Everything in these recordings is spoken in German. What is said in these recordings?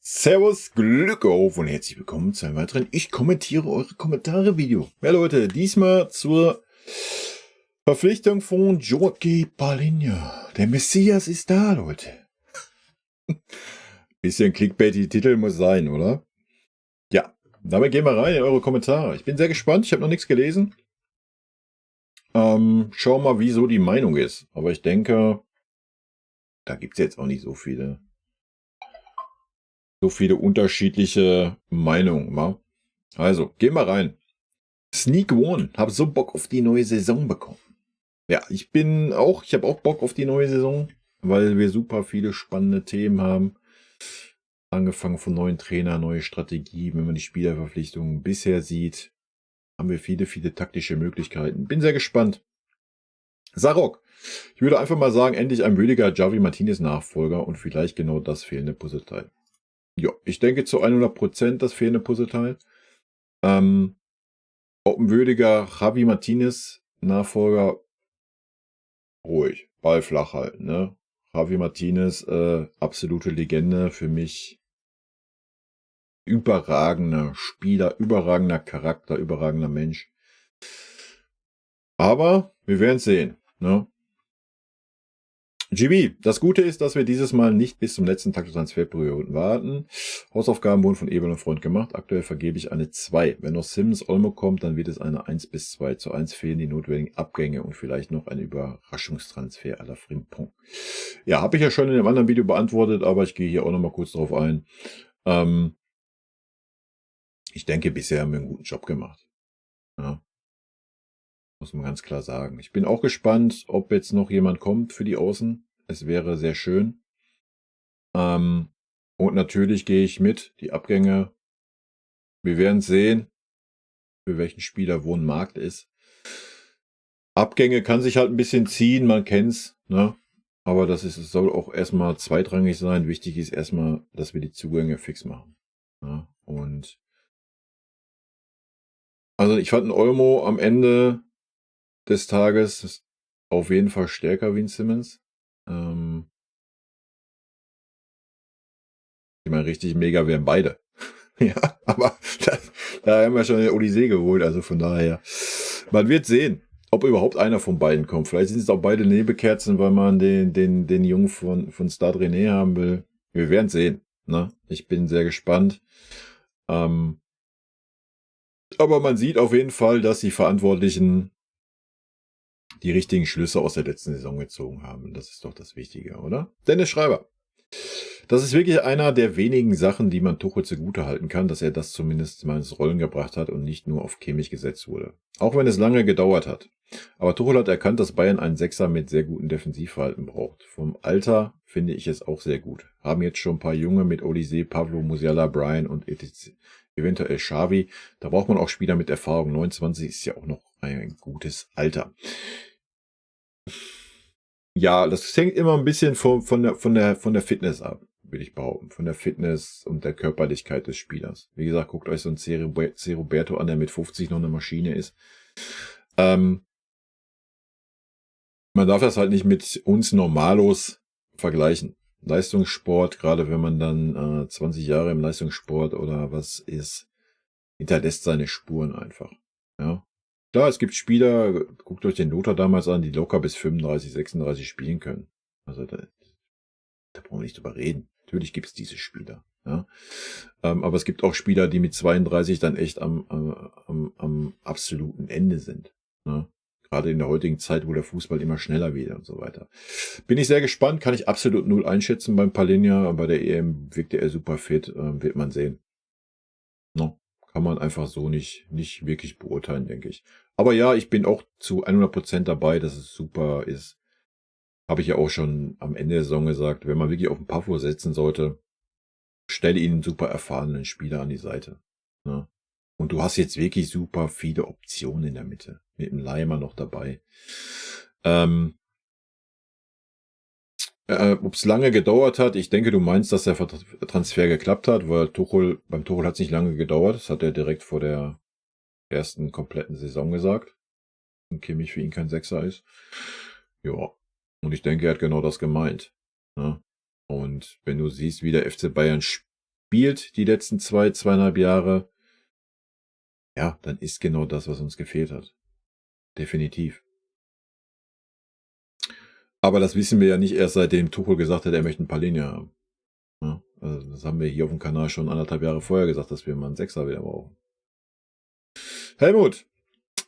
Servus, Glück auf und herzlich willkommen zu einem weiteren Ich kommentiere eure Kommentare Video. Ja Leute, diesmal zur Verpflichtung von Jorge Palinha. Der Messias ist da, Leute. Bisschen clickbaity Titel muss sein, oder? Ja, damit gehen wir rein in eure Kommentare. Ich bin sehr gespannt, ich habe noch nichts gelesen. Schauen wir mal, wie so die Meinung ist. Aber ich denke, da gibt es jetzt auch nicht so viele unterschiedliche Meinungen. Wa? Also, gehen wir rein. Sneak One, habe so Bock auf die neue Saison bekommen. Ja, ich habe auch Bock auf die neue Saison, weil wir super viele spannende Themen haben. Angefangen von neuen Trainer, neue Strategie. Wenn man die Spielerverpflichtungen bisher sieht, haben wir viele taktische Möglichkeiten. Bin sehr gespannt. Sarok, ich würde einfach mal sagen, endlich ein würdiger Javi Martinez Nachfolger und vielleicht genau das fehlende Puzzleteil. Ja, ich denke zu 100% das fehlende Puzzleteil. Ob ein würdiger Javi Martinez Nachfolger, ruhig, Ball flach halten, ne? Javi Martinez, absolute Legende, für mich überragender Spieler, überragender Charakter, überragender Mensch. Aber wir werden es sehen, ne? GB, das Gute ist, dass wir dieses Mal nicht bis zum letzten Tag der Transferperioden warten. Hausaufgaben wurden von Ebel und Freund gemacht. Aktuell vergebe ich eine 2. Wenn noch Simmons Olmo kommt, dann wird es eine 1 bis 2. Zu 1 fehlen die notwendigen Abgänge und vielleicht noch ein Überraschungstransfer à la Frimpong. Ja, habe ich ja schon in einem anderen Video beantwortet, aber ich gehe hier auch nochmal kurz drauf ein. Ich denke, bisher haben wir einen guten Job gemacht. Ja. Muss man ganz klar sagen. Ich bin auch gespannt, ob jetzt noch jemand kommt für die Außen. Es wäre sehr schön. Und natürlich gehe ich mit. Die Abgänge, wir werden sehen, für welchen Spieler wo ein Markt ist. Abgänge kann sich halt ein bisschen ziehen, man kennt's, ne? Aber es soll auch erstmal zweitrangig sein. Wichtig ist erstmal, dass wir die Zugänge fix machen. Ja? Und also ich fand einen Olmo am Ende des Tages auf jeden Fall stärker wie ein Simmons. Ich meine, richtig mega wären beide. Ja, aber da haben wir schon den Odyssee geholt, also von daher. Man wird sehen, ob überhaupt einer von beiden kommt. Vielleicht sind es auch beide Nebenkerzen, weil man den Jungen von Stade René haben will. Wir werden sehen. Ne? Ich bin sehr gespannt. Aber man sieht auf jeden Fall, dass die Verantwortlichen die richtigen Schlüsse aus der letzten Saison gezogen haben. Das ist doch das Wichtige, oder? Dennis Schreiber. Das ist wirklich einer der wenigen Sachen, die man Tuchel zugute halten kann, dass er das zumindest mal ins Rollen gebracht hat und nicht nur auf Kimmich gesetzt wurde. Auch wenn es lange gedauert hat. Aber Tuchel hat erkannt, dass Bayern einen Sechser mit sehr gutem Defensivverhalten braucht. Vom Alter finde ich es auch sehr gut. Haben jetzt schon ein paar Junge mit Olise, Pavlo, Musiala, Brian und eventuell Xavi. Da braucht man auch Spieler mit Erfahrung. 29 ist ja auch noch ein gutes Alter. Ja, das hängt immer ein bisschen von der Fitness ab, würde ich behaupten. Von der Fitness und der Körperlichkeit des Spielers. Wie gesagt, guckt euch so einen Roberto an, der mit 50 noch eine Maschine ist. Man darf das halt nicht mit uns Normalos vergleichen. Leistungssport, gerade wenn man dann 20 Jahre im Leistungssport oder was ist, hinterlässt seine Spuren einfach. Ja. Klar, es gibt Spieler, guckt euch den Lothar damals an, die locker bis 35, 36 spielen können. Also da brauchen wir nicht drüber reden. Natürlich gibt es diese Spieler. Ja. Aber es gibt auch Spieler, die mit 32 dann echt am absoluten Ende sind. Ja. Gerade in der heutigen Zeit, wo der Fußball immer schneller wird und so weiter. Bin ich sehr gespannt, kann ich absolut null einschätzen beim Palinha. Bei der EM wirkte er super fit, wird man sehen. No. Kann man einfach so nicht wirklich beurteilen, denke ich. Aber ja, ich bin auch zu 100% dabei, dass es super ist. Habe ich ja auch schon am Ende der Saison gesagt, wenn man wirklich auf den Pavlo setzen sollte, stelle ihn einen super erfahrenen Spieler an die Seite. Ne? Und du hast jetzt wirklich super viele Optionen in der Mitte. Mit dem Leimer noch dabei. Ob es lange gedauert hat, ich denke, du meinst, dass der Transfer geklappt hat, weil beim Tuchel hat es nicht lange gedauert. Das hat er direkt vor der ersten kompletten Saison gesagt. Und Kimmich für ihn kein Sechser ist. Ja. Und ich denke, er hat genau das gemeint. Ne? Und wenn du siehst, wie der FC Bayern spielt die letzten 2,5 Jahre, ja, dann ist genau das, was uns gefehlt hat. Definitiv. Aber das wissen wir ja nicht erst, seitdem Tuchel gesagt hat, er möchte ein Palhinha haben. Ja, also das haben wir hier auf dem Kanal schon 1,5 Jahre vorher gesagt, dass wir mal einen Sechser wieder brauchen. Helmut,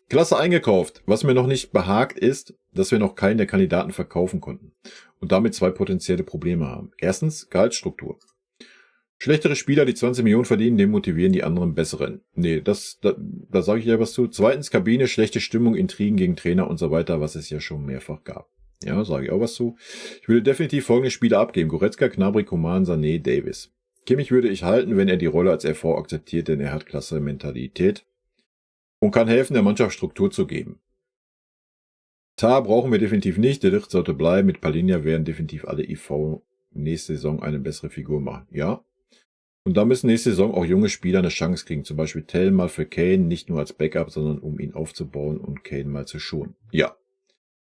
klasse eingekauft. Was mir noch nicht behagt ist, dass wir noch keinen der Kandidaten verkaufen konnten und damit 2 potenzielle Probleme haben. Erstens, Gehaltsstruktur. Schlechtere Spieler, die 20 Millionen verdienen, demotivieren die anderen besseren. Nee, da sage ich ja was zu. Zweitens, Kabine, schlechte Stimmung, Intrigen gegen Trainer und so weiter, was es ja schon mehrfach gab. Ja, sage ich auch was zu. Ich würde definitiv folgende Spieler abgeben. Goretzka, Gnabry, Coman, Sané, Davis. Kimmich würde ich halten, wenn er die Rolle als RV akzeptiert, denn er hat klasse Mentalität und kann helfen, der Mannschaft Struktur zu geben. Tar brauchen wir definitiv nicht, der Licht sollte bleiben. Mit Palhinha werden definitiv alle IV nächste Saison eine bessere Figur machen. Ja. Und da müssen nächste Saison auch junge Spieler eine Chance kriegen. Zum Beispiel Tell mal für Kane, nicht nur als Backup, sondern um ihn aufzubauen und Kane mal zu schonen. Ja.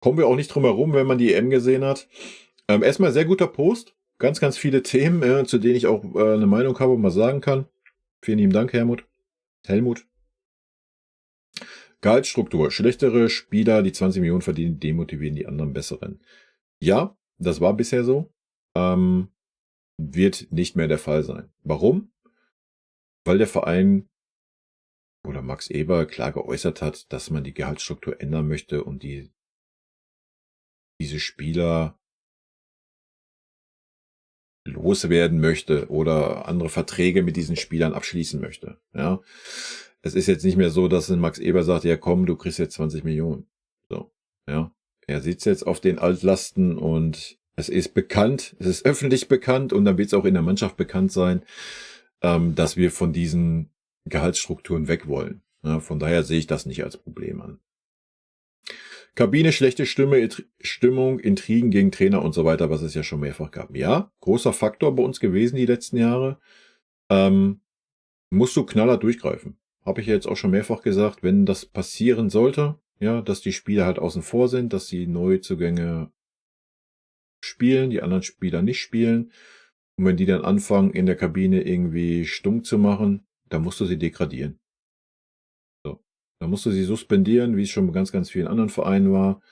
Kommen wir auch nicht drum herum, wenn man die EM gesehen hat. Erstmal sehr guter Post. Ganz, ganz viele Themen, zu denen ich auch eine Meinung habe und mal sagen kann. Vielen lieben Dank, Helmut. Gehaltsstruktur. Schlechtere Spieler, die 20 Millionen verdienen, demotivieren die anderen besseren. Ja, das war bisher so. Wird nicht mehr der Fall sein. Warum? Weil der Verein oder Max Eber klar geäußert hat, dass man die Gehaltsstruktur ändern möchte und diese Spieler loswerden möchte oder andere Verträge mit diesen Spielern abschließen möchte. Ja, es ist jetzt nicht mehr so, dass ein Max Eber sagt, ja komm, du kriegst jetzt 20 Millionen. So, ja, er sitzt jetzt auf den Altlasten und es ist bekannt, es ist öffentlich bekannt und dann wird es auch in der Mannschaft bekannt sein, dass wir von diesen Gehaltsstrukturen weg wollen. Ja, von daher sehe ich das nicht als Problem an. Kabine, schlechte Stimmung, Intrigen gegen Trainer und so weiter, was es ja schon mehrfach gab. Ja, großer Faktor bei uns gewesen die letzten Jahre. Musst du knallhart durchgreifen. Habe ich ja jetzt auch schon mehrfach gesagt, wenn das passieren sollte, ja, dass die Spieler halt außen vor sind, dass die Neuzugänge spielen, die anderen Spieler nicht spielen. Und wenn die dann anfangen, in der Kabine irgendwie stumm zu machen, dann musst du sie degradieren. So. Dann musst du sie suspendieren, wie es schon bei ganz, ganz vielen anderen Vereinen war.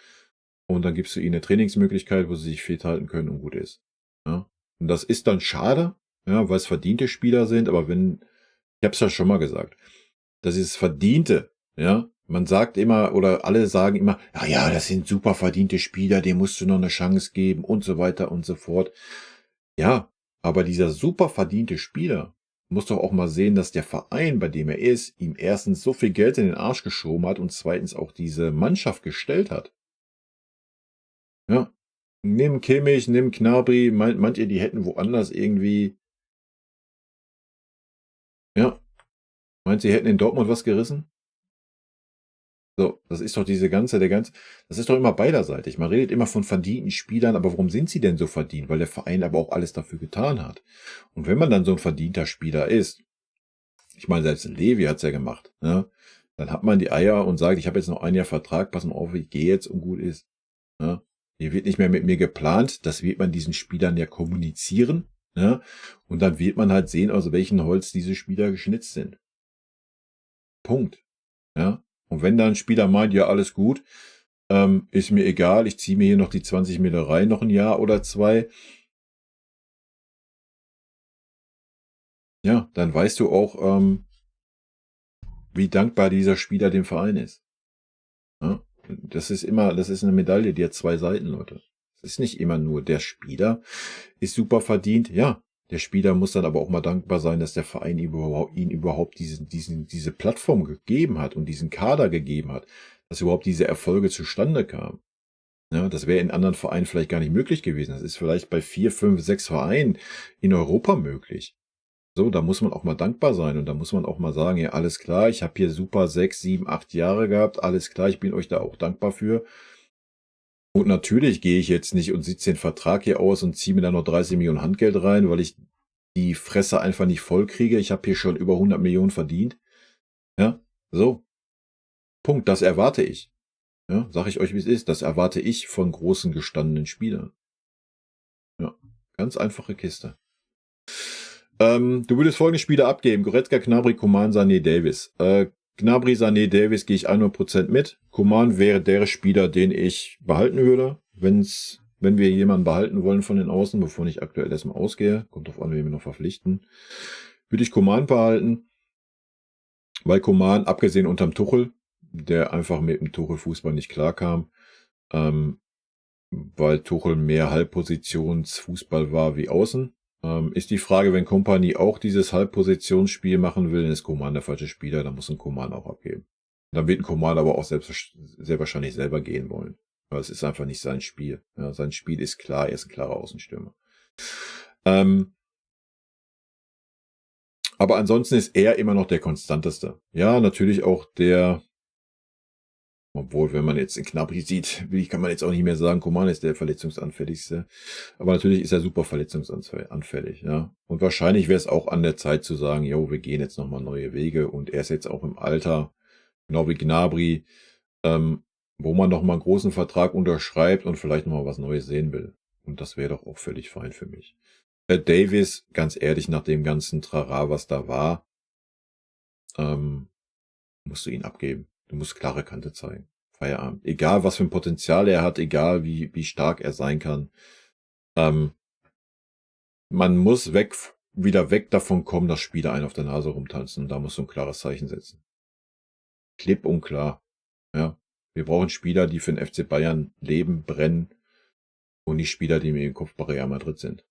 Und dann gibst du ihnen eine Trainingsmöglichkeit, wo sie sich fit halten können und gut ist. Ja. Und das ist dann schade, ja, weil es verdiente Spieler sind, aber ich habe es ja schon mal gesagt, das ist verdiente, ja. Man sagt immer, oder alle sagen immer, ja, das sind super verdiente Spieler, dem musst du noch eine Chance geben und so weiter und so fort. Ja, aber dieser super verdiente Spieler muss doch auch mal sehen, dass der Verein, bei dem er ist, ihm erstens so viel Geld in den Arsch geschoben hat und zweitens auch diese Mannschaft gestellt hat. Ja, nimm Kimmich, nimm Gnabry, meint ihr, die hätten woanders irgendwie, ja, meint ihr, hätten in Dortmund was gerissen? So, das ist doch das ist doch immer beiderseitig. Man redet immer von verdienten Spielern, aber warum sind sie denn so verdient? Weil der Verein aber auch alles dafür getan hat. Und wenn man dann so ein verdienter Spieler ist, ich meine, selbst Levi hat's ja gemacht, ne? Dann hat man die Eier und sagt, ich habe jetzt noch 1 Jahr Vertrag, pass mal auf, ich gehe jetzt und gut ist. Ne? Hier wird nicht mehr mit mir geplant, das wird man diesen Spielern ja kommunizieren. Ne? Und dann wird man halt sehen, aus welchem Holz diese Spieler geschnitzt sind. Punkt. Ja? Und wenn da ein Spieler meint, ja, alles gut, ist mir egal, ich ziehe mir hier noch die 20 Mille rein, noch ein Jahr oder 2. Ja, dann weißt du auch, wie dankbar dieser Spieler dem Verein ist. Ja? Das ist eine Medaille, die hat 2 Seiten, Leute. Es ist nicht immer nur der Spieler ist super verdient. Ja, der Spieler muss dann aber auch mal dankbar sein, dass der Verein ihn überhaupt diese Plattform gegeben hat und diesen Kader gegeben hat, dass überhaupt diese Erfolge zustande kamen. Ja, das wäre in anderen Vereinen vielleicht gar nicht möglich gewesen. Das ist vielleicht bei 4, 5, 6 Vereinen in Europa möglich. So, da muss man auch mal dankbar sein und da muss man auch mal sagen, ja, alles klar, ich habe hier super 6, 7, 8 Jahre gehabt, alles klar, ich bin euch da auch dankbar für. Und natürlich gehe ich jetzt nicht und sitze den Vertrag hier aus und ziehe mir da noch 30 Millionen Handgeld rein, weil ich die Fresse einfach nicht voll kriege. Ich habe hier schon über 100 Millionen verdient. Ja, so. Punkt. Das erwarte ich. Ja, sag ich euch, wie es ist. Das erwarte ich von großen gestandenen Spielern. Ja, ganz einfache Kiste. Du würdest folgende Spieler abgeben. Goretzka, Gnabry, Coman, Sané, Davis. Gnabry, Sané, Davis gehe ich 100% mit. Coman wäre der Spieler, den ich behalten würde, wenn wir jemanden behalten wollen von den Außen, bevor ich aktuell erstmal ausgehe. Kommt drauf an, wen wir noch verpflichten. Würde ich Coman behalten, weil Coman, abgesehen unterm Tuchel, der einfach mit dem Tuchel-Fußball nicht klarkam, weil Tuchel mehr Halbpositionsfußball war wie außen. Ist die Frage, wenn Kompany auch dieses Halbpositionsspiel machen will, dann ist Coman der falsche Spieler, dann muss ein Coman auch abgeben. Dann wird ein Coman aber auch sehr wahrscheinlich selber gehen wollen. Weil es ist einfach nicht sein Spiel. Ja, sein Spiel ist klar, er ist ein klarer Außenstürmer. Aber ansonsten ist er immer noch der konstanteste. Ja, natürlich auch der, obwohl, wenn man jetzt den Gnabry sieht, kann man jetzt auch nicht mehr sagen, Coman ist der verletzungsanfälligste. Aber natürlich ist er super verletzungsanfällig, ja. Und wahrscheinlich wäre es auch an der Zeit zu sagen, jo, wir gehen jetzt nochmal neue Wege. Und er ist jetzt auch im Alter, genau wie Gnabry, wo man nochmal einen großen Vertrag unterschreibt und vielleicht nochmal was Neues sehen will. Und das wäre doch auch völlig fein für mich. Davis, ganz ehrlich, nach dem ganzen Trara, was da war, musst du ihn abgeben. Du musst klare Kante zeigen. Feierabend. Egal, was für ein Potenzial er hat, egal, wie stark er sein kann. Man muss wieder weg davon kommen, dass Spieler einen auf der Nase rumtanzen. Und da musst du ein klares Zeichen setzen. Klipp und klar. Ja. Wir brauchen Spieler, die für den FC Bayern leben, brennen. Und nicht Spieler, die mir im Kopf bei Real Madrid sind.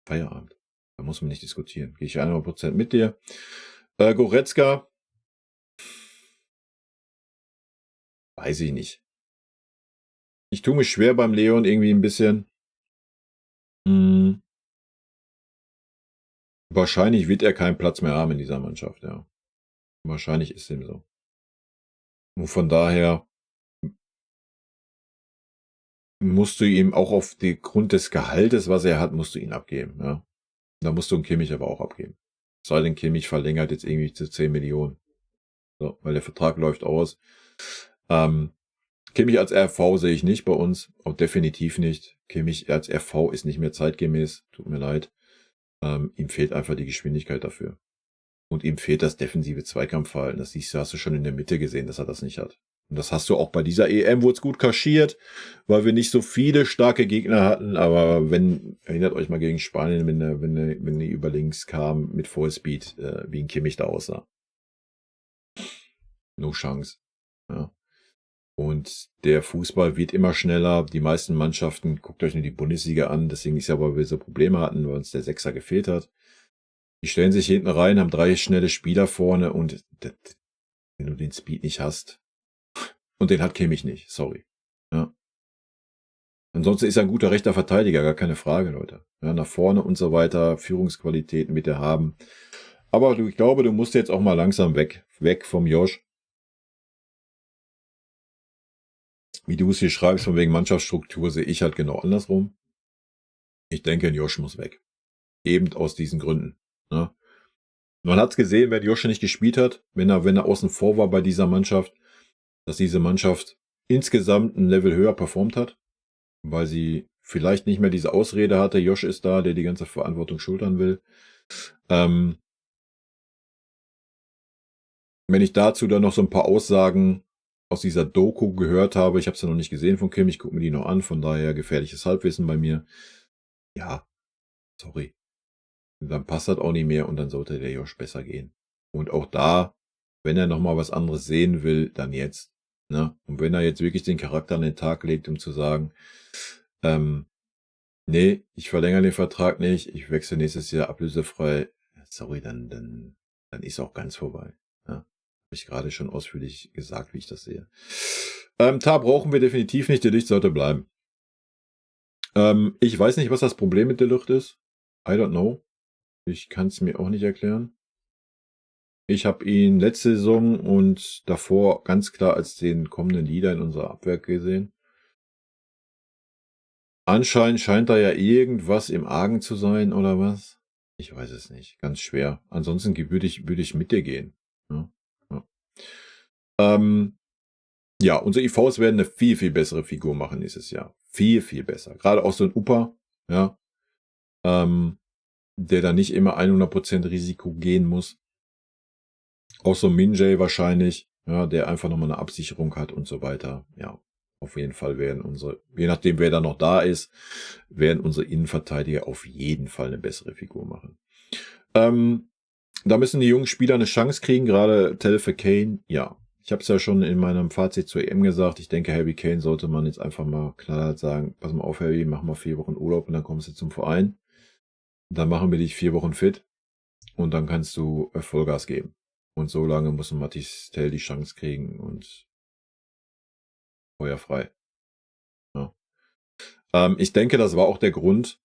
Feierabend. Da muss man nicht diskutieren. Gehe ich 100% mit dir. Goretzka. Weiß ich nicht. Ich tue mich schwer beim Leon irgendwie ein bisschen. Wahrscheinlich wird er keinen Platz mehr haben in dieser Mannschaft, ja. Wahrscheinlich ist dem so. Und von daher musst du ihm auch auf den Grund des Gehaltes, was er hat, musst du ihn abgeben, ja. Da musst du einen Kimmich aber auch abgeben. Sei denn, Kimmich verlängert jetzt irgendwie zu 10 Millionen. So, weil der Vertrag läuft aus. Kimmich als RV sehe ich nicht bei uns. Auch definitiv nicht. Kimmich als RV ist nicht mehr zeitgemäß. Tut mir leid. Ihm fehlt einfach die Geschwindigkeit dafür. Und ihm fehlt das defensive Zweikampfverhalten. Das hast du schon in der Mitte gesehen, dass er das nicht hat. Und das hast du auch bei dieser EM, wurde es gut kaschiert, weil wir nicht so viele starke Gegner hatten. Aber erinnert euch mal gegen Spanien, wenn die über links kam mit Vollspeed, wie ein Kimmich da aussah. No Chance. Ja. Und der Fußball wird immer schneller. Die meisten Mannschaften, guckt euch nur die Bundesliga an, deswegen ist ja, weil wir so Probleme hatten, weil uns der Sechser gefehlt hat. Die stellen sich hinten rein, haben 3 schnelle Spieler vorne und wenn du den Speed nicht hast, und den hat Kimmich nicht, sorry. Ja. Ansonsten ist er ein guter rechter Verteidiger, gar keine Frage, Leute. Ja, nach vorne und so weiter, Führungsqualitäten mit der haben. Aber ich glaube, du musst jetzt auch mal langsam weg vom Josh. Wie du es hier schreibst, von wegen Mannschaftsstruktur, sehe ich halt genau andersrum. Ich denke, Josh muss weg. Eben aus diesen Gründen. Ne? Man hat es gesehen, wenn Josh nicht gespielt hat, wenn er außen vor war bei dieser Mannschaft, dass diese Mannschaft insgesamt ein Level höher performt hat, weil sie vielleicht nicht mehr diese Ausrede hatte, Josh ist da, der die ganze Verantwortung schultern will. Wenn ich dazu dann noch so ein paar Aussagen aus dieser Doku gehört habe, ich habe es ja noch nicht gesehen von Kim, ich gucke mir die noch an, von daher gefährliches Halbwissen bei mir. Ja, sorry. Dann passt das auch nicht mehr und dann sollte der Josh besser gehen. Und auch da, wenn er nochmal was anderes sehen will, dann jetzt. Ne? Und wenn er jetzt wirklich den Charakter an den Tag legt, um zu sagen, nee, ich verlängere den Vertrag nicht, ich wechsle nächstes Jahr ablösefrei, sorry, dann ist auch ganz vorbei. Ja? Habe ich gerade schon ausführlich gesagt, wie ich das sehe. Tar brauchen wir definitiv nicht, der Licht sollte bleiben. Ich weiß nicht, was das Problem mit der Lucht ist. I don't know. Ich kann es mir auch nicht erklären. Ich habe ihn letzte Saison und davor ganz klar als den kommenden Leader in unserer Abwehr gesehen. Anscheinend scheint da ja irgendwas im Argen zu sein, oder was? Ich weiß es nicht. Ganz schwer. Ansonsten würde ich mit dir gehen. Ja, ja. Ja, unsere IVs werden eine viel, viel bessere Figur machen nächstes Jahr. Viel, viel besser. Gerade auch so ein Upa, ja. der da nicht immer 100% Risiko gehen muss. Auch so Min-Jae wahrscheinlich, ja, der einfach nochmal eine Absicherung hat und so weiter. Ja, auf jeden Fall werden unsere, je nachdem wer da noch da ist, werden unsere Innenverteidiger auf jeden Fall eine bessere Figur machen. Da müssen die jungen Spieler eine Chance kriegen, gerade Telfe Kane, ja. Ich habe es ja schon in meinem Fazit zur EM gesagt, ich denke, Harry Kane sollte man jetzt einfach mal knallhart sagen, pass mal auf, Harry, mach mal 4 Wochen Urlaub und dann kommst du zum Verein. Dann machen wir dich 4 Wochen fit und dann kannst du Vollgas geben. Und so lange muss Mathys Tel die Chance kriegen und feuerfrei. Ja. Ich denke, das war auch der Grund,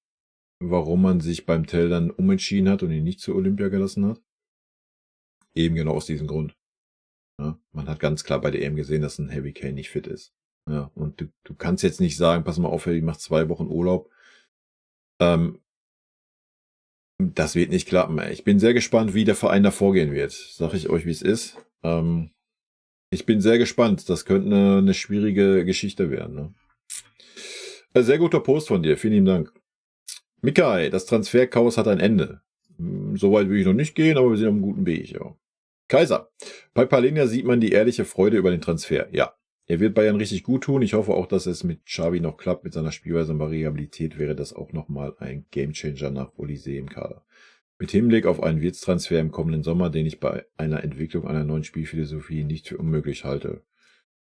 warum man sich beim Tell dann umentschieden hat und ihn nicht zur Olympia gelassen hat. Eben genau aus diesem Grund. Ja, man hat ganz klar bei der EM gesehen, dass ein Harry Kane nicht fit ist. Ja, und du kannst jetzt nicht sagen, pass mal auf, Harry macht 2 Wochen Urlaub. Das wird nicht klappen. Ich bin sehr gespannt, wie der Verein da vorgehen wird. Sag ich euch, wie es ist. Ich bin sehr gespannt. Das könnte eine schwierige Geschichte werden. Ne? Sehr guter Post von dir. Vielen lieben Dank. Mikai, das Transferchaos hat ein Ende. Soweit will ich noch nicht gehen, aber wir sind auf einem guten Weg. Ja. Kaiser, bei Palhinha sieht man die ehrliche Freude über den Transfer. Ja, er wird Bayern richtig gut tun. Ich hoffe auch, dass es mit Xavi noch klappt. Mit seiner Spielweise und Variabilität wäre das auch nochmal ein Gamechanger nach Olise im Kader. Mit Hinblick auf einen Wirtstransfer im kommenden Sommer, den ich bei einer Entwicklung einer neuen Spielphilosophie nicht für unmöglich halte.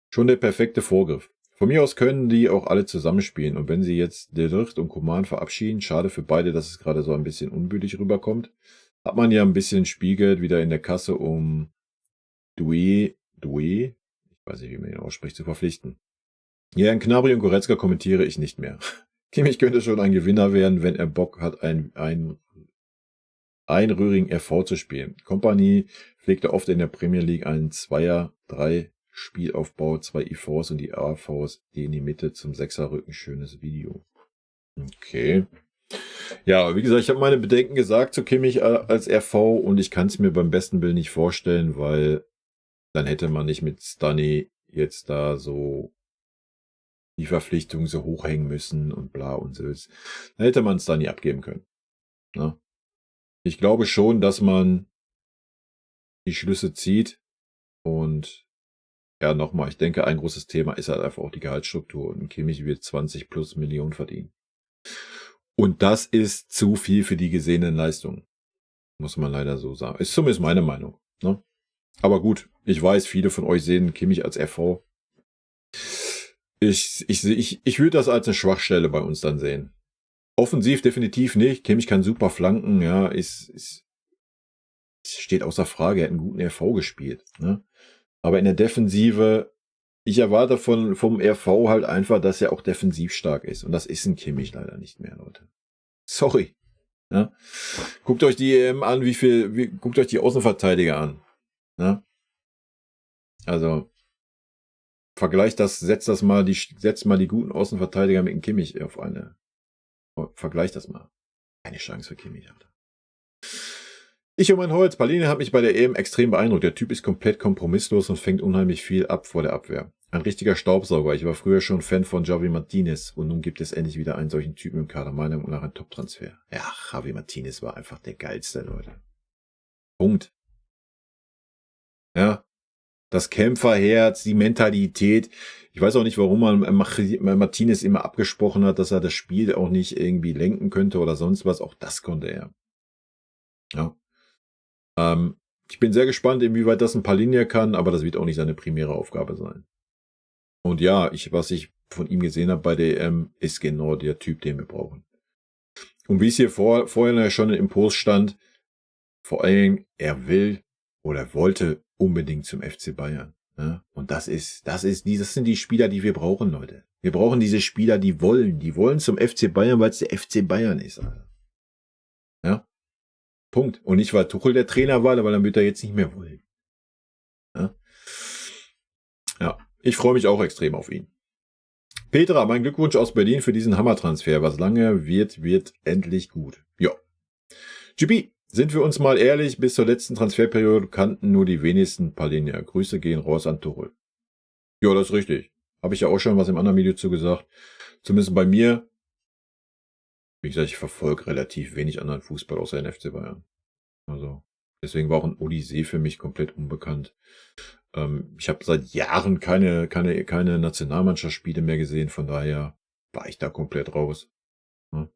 Schon der perfekte Vorgriff. Von mir aus können die auch alle zusammenspielen. Und wenn sie jetzt De Ligt und Coman verabschieden, schade für beide, dass es gerade so ein bisschen unbütig rüberkommt, hat man ja ein bisschen Spielgeld wieder in der Kasse, um Doué, ich weiß nicht, wie man ihn ausspricht, zu verpflichten. Ja, in Gnabry und Goretzka kommentiere ich nicht mehr. Kimmich könnte schon ein Gewinner werden, wenn er Bock hat, einen einrührigen RV zu spielen. Kompanie pflegte oft in der Premier League einen 2er-3 Spielaufbau, 2 IVs und die AVs, die in die Mitte zum 6er-Rücken. Schönes Video. Okay. Ja, wie gesagt, ich habe meine Bedenken gesagt zu Kimmich als RV und ich kann es mir beim besten Willen nicht vorstellen, weil dann hätte man nicht mit Stunny jetzt da so die Verpflichtung so hochhängen müssen und bla und Sülz. Dann hätte man Stunny abgeben können. Ne? Ich glaube schon, dass man die Schlüsse zieht und ja, nochmal, ich denke, ein großes Thema ist halt einfach auch die Gehaltsstruktur und Kimmich wird 20 plus Millionen verdienen. Und das ist zu viel für die gesehenen Leistungen. Muss man leider so sagen. Ist zumindest meine Meinung. Ne? Aber gut, ich weiß, viele von euch sehen Kimmich als RV. Ich würde das als eine Schwachstelle bei uns dann sehen. Offensiv definitiv nicht. Kimmich kann super flanken, ja, steht außer Frage, er hat einen guten RV gespielt. Ne? Aber in der Defensive, ich erwarte vom RV halt einfach, dass er auch defensiv stark ist. Und das ist ein Kimmich leider nicht mehr, Leute. Sorry. Ja? Guckt euch die EM an, guckt euch die Außenverteidiger an. Ja? Also, setzt mal die guten Außenverteidiger mit dem Kimmich auf eine. Vergleicht das mal. Keine Chance für Kimmich, Alter. Ich und mein Holz. Palhinha hat mich bei der EM extrem beeindruckt. Der Typ ist komplett kompromisslos und fängt unheimlich viel ab vor der Abwehr. Ein richtiger Staubsauger. Ich war früher schon Fan von Javi Martinez und nun gibt es endlich wieder einen solchen Typen im Kader. Meiner Meinung nach ein Top-Transfer. Ja, Javi Martinez war einfach der geilste, Leute. Punkt. Ja. Das Kämpferherz, die Mentalität. Ich weiß auch nicht, warum man Martinez immer abgesprochen hat, dass er das Spiel auch nicht irgendwie lenken könnte oder sonst was. Auch das konnte er. Ja. Ich bin sehr gespannt, inwieweit das ein Palhinha kann, aber das wird auch nicht seine primäre Aufgabe sein. Und ja, was ich von ihm gesehen habe bei der EM, ist genau der Typ, den wir brauchen. Und wie es hier vorher schon im Post stand, vor allem, er will oder wollte unbedingt zum FC Bayern. Ne? Und das sind die Spieler, die wir brauchen, Leute. Wir brauchen diese Spieler, die wollen zum FC Bayern, weil es der FC Bayern ist. Alter. Ja? Punkt. Und nicht, weil Tuchel der Trainer war, weil dann wird er jetzt nicht mehr wollen. Ja, ich freue mich auch extrem auf ihn. Petra, mein Glückwunsch aus Berlin für diesen Hammertransfer. Was lange wird endlich gut. Ja. GP, sind wir uns mal ehrlich, bis zur letzten Transferperiode kannten nur die wenigsten Palhinha. Grüße gehen raus an Tuchel. Ja, das ist richtig. Habe ich ja auch schon was im anderen Video zu gesagt. Zumindest bei mir Wie gesagt, ich verfolge relativ wenig anderen Fußball außer den FC Bayern. Also, deswegen war auch ein Odyssee für mich komplett unbekannt. Ich habe seit Jahren keine Nationalmannschaftsspiele mehr gesehen, von daher war ich da komplett raus. Ne?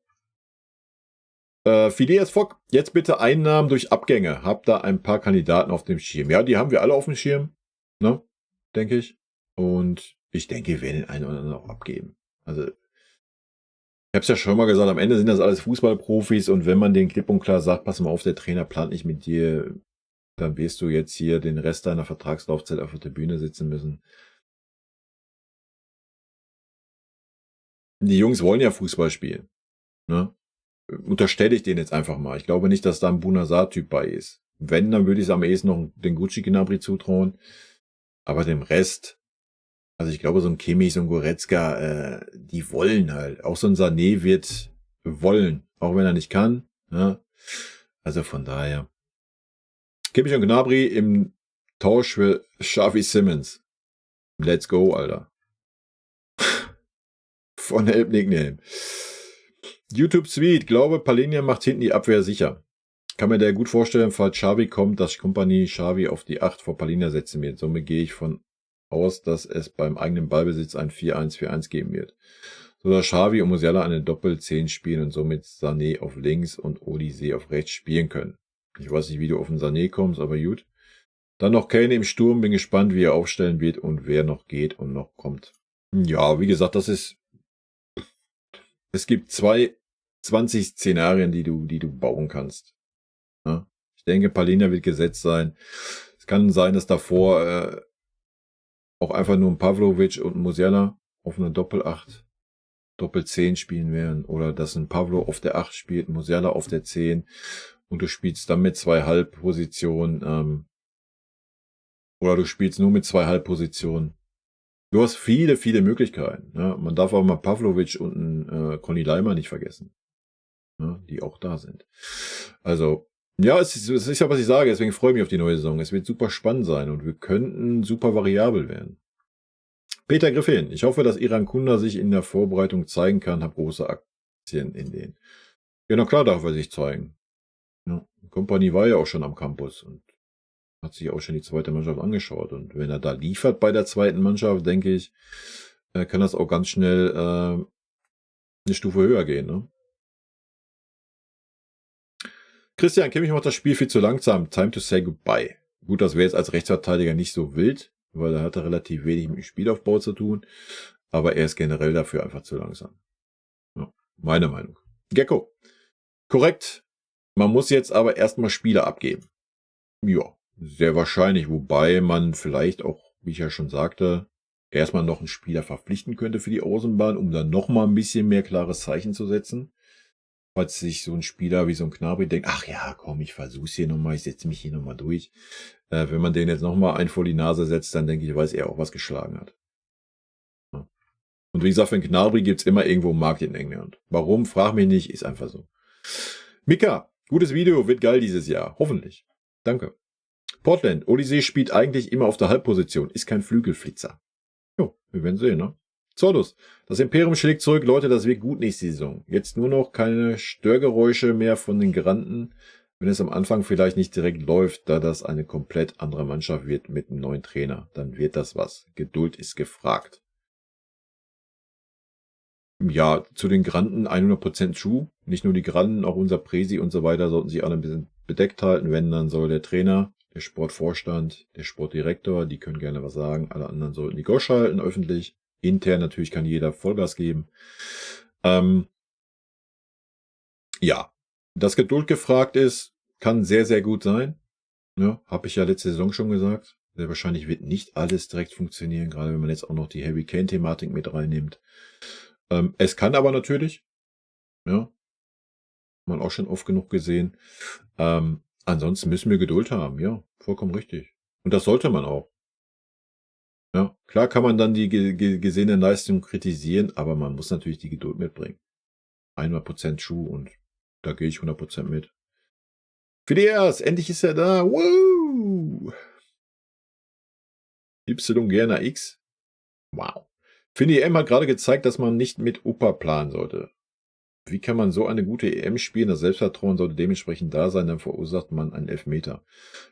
Phileas Fogg, jetzt bitte Einnahmen durch Abgänge. Hab da ein paar Kandidaten auf dem Schirm. Ja, die haben wir alle auf dem Schirm, ne? Denke ich. Und ich denke, wir werden den einen oder anderen auch abgeben. Also, ich habe es ja schon mal gesagt, am Ende sind das alles Fußballprofis und wenn man den klipp und klar sagt, pass mal auf, der Trainer plant nicht mit dir, dann wirst du jetzt hier den Rest deiner Vertragslaufzeit auf der Bühne sitzen müssen. Die Jungs wollen ja Fußball spielen, ne? Unterstelle ich denen jetzt einfach mal. Ich glaube nicht, dass da ein Bunazar-Typ bei ist. Wenn, dann würde ich es am ehesten noch den Gucci Gnabry zutrauen. Aber dem Rest, also ich glaube, so ein Kimmich, so ein Goretzka, die wollen halt. Auch so ein Sané wird wollen, auch wenn er nicht kann. Ne? Also von daher. Kimmich und Gnabry im Tausch für Xavi Simmons. Let's go, Alter. Von Help Nickname. YouTube Suite. Glaube, Palhinha macht hinten die Abwehr sicher. Kann mir der gut vorstellen, falls Xavi kommt, dass Kompanie Xavi auf die 8 vor Palhinha setzen wird. Somit gehe ich von aus, dass es beim eigenen Ballbesitz ein 4-1-4-1 geben wird. So dass Xavi und Musiala eine Doppel-10 spielen und somit Sané auf links und Odyssee auf rechts spielen können. Ich weiß nicht, wie du auf den Sané kommst, aber gut. Dann noch Kane im Sturm. Bin gespannt, wie er aufstellen wird und wer noch geht und noch kommt. Ja, wie gesagt, es gibt 20 Szenarien, die du bauen kannst. Ja? Ich denke, Palhinha wird gesetzt sein. Es kann sein, dass davor auch einfach nur ein Pavlovic und ein Musiala auf einer Doppel-8, Doppel-10 spielen werden. Oder dass ein Pavlo auf der 8 spielt, ein Musiala auf der 10 und du spielst dann mit 2 Halbpositionen. Oder du spielst nur mit 2 Halbpositionen. Du hast viele, viele Möglichkeiten. Ja? Man darf auch mal Pavlovic und einen Conny Leimer nicht vergessen. Ja? Die auch da sind. Also, ja, es ist ja, was ich sage, deswegen freue ich mich auf die neue Saison. Es wird super spannend sein und wir könnten super variabel werden. Peter Griffin, ich hoffe, dass Iran Kunda sich in der Vorbereitung zeigen kann. Hab große Aktien in denen. Ja, na klar darf er sich zeigen. Ja, Kompanie war ja auch schon am Campus und hat sich auch schon die zweite Mannschaft angeschaut. Und wenn er da liefert bei der zweiten Mannschaft, denke ich, kann das auch ganz schnell eine Stufe höher gehen. Ne? Christian Kimmich macht das Spiel viel zu langsam. Time to say goodbye. Gut, das wäre jetzt als Rechtsverteidiger nicht so wild, weil er hatte relativ wenig mit dem Spielaufbau zu tun. Aber er ist generell dafür einfach zu langsam. Ja, meine Meinung. Gecko. Korrekt. Man muss jetzt aber erstmal Spieler abgeben. Ja, sehr wahrscheinlich. Wobei man vielleicht auch, wie ich ja schon sagte, erstmal noch einen Spieler verpflichten könnte für die Außenbahn, um dann nochmal ein bisschen mehr klares Zeichen zu setzen. Falls sich so ein Spieler wie so ein Gnabry denkt, ach ja, komm, ich versuch's hier nochmal, ich setze mich hier nochmal durch. Wenn man den jetzt nochmal einen vor die Nase setzt, dann denke ich, weiß er auch, was geschlagen hat. Ja. Und wie gesagt, für einen Gnabry gibt's immer irgendwo einen Markt in England. Warum? Frag mich nicht, ist einfach so. Mika, gutes Video, wird geil dieses Jahr. Hoffentlich. Danke. Portland, Odyssee spielt eigentlich immer auf der Halbposition, ist kein Flügelflitzer. Jo, wir werden sehen, ne? Zordus, das Imperium schlägt zurück, Leute, das wird gut nächste Saison. Jetzt nur noch keine Störgeräusche mehr von den Granden, wenn es am Anfang vielleicht nicht direkt läuft, da das eine komplett andere Mannschaft wird mit einem neuen Trainer. Dann wird das was. Geduld ist gefragt. Ja, zu den Granden 100% true. Nicht nur die Granden, auch unser Presi und so weiter sollten sich alle ein bisschen bedeckt halten. Wenn, dann soll der Trainer, der Sportvorstand, der Sportdirektor, die können gerne was sagen. Alle anderen sollten die Gosch halten, öffentlich. Intern natürlich kann jeder Vollgas geben. Ja, dass Geduld gefragt ist, kann sehr, sehr gut sein. Ja, habe ich ja letzte Saison schon gesagt. Sehr wahrscheinlich wird nicht alles direkt funktionieren, gerade wenn man jetzt auch noch die Harry Kane-Thematik mit reinnimmt. Es kann aber natürlich, ja, man auch schon oft genug gesehen. Ansonsten müssen wir Geduld haben, ja, vollkommen richtig. Und das sollte man auch. Ja, klar kann man dann die gesehene Leistung kritisieren, aber man muss natürlich die Geduld mitbringen. 100% true und da gehe ich 100% mit. Phileas, endlich ist er da. Woo! Y gerne X. Wow. Findy M hat gerade gezeigt, dass man nicht mit Opa planen sollte. Wie kann man so eine gute EM spielen? Das Selbstvertrauen sollte dementsprechend da sein, dann verursacht man einen Elfmeter.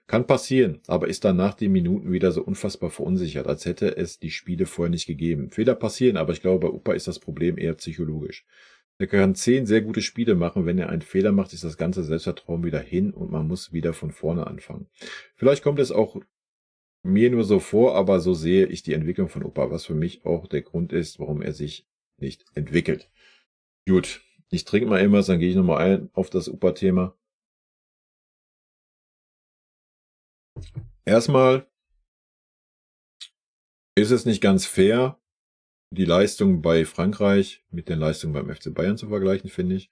Kann passieren, aber ist dann nach den Minuten wieder so unfassbar verunsichert, als hätte es die Spiele vorher nicht gegeben. Fehler passieren, aber ich glaube, bei Upa ist das Problem eher psychologisch. Er kann 10 sehr gute Spiele machen. Wenn er einen Fehler macht, ist das ganze Selbstvertrauen wieder hin und man muss wieder von vorne anfangen. Vielleicht kommt es auch mir nur so vor, aber so sehe ich die Entwicklung von Upa, was für mich auch der Grund ist, warum er sich nicht entwickelt. Gut, ich trinke mal irgendwas, dann gehe ich nochmal ein auf das Upa-Thema. Erstmal ist es nicht ganz fair, die Leistung bei Frankreich mit den Leistungen beim FC Bayern zu vergleichen, finde ich.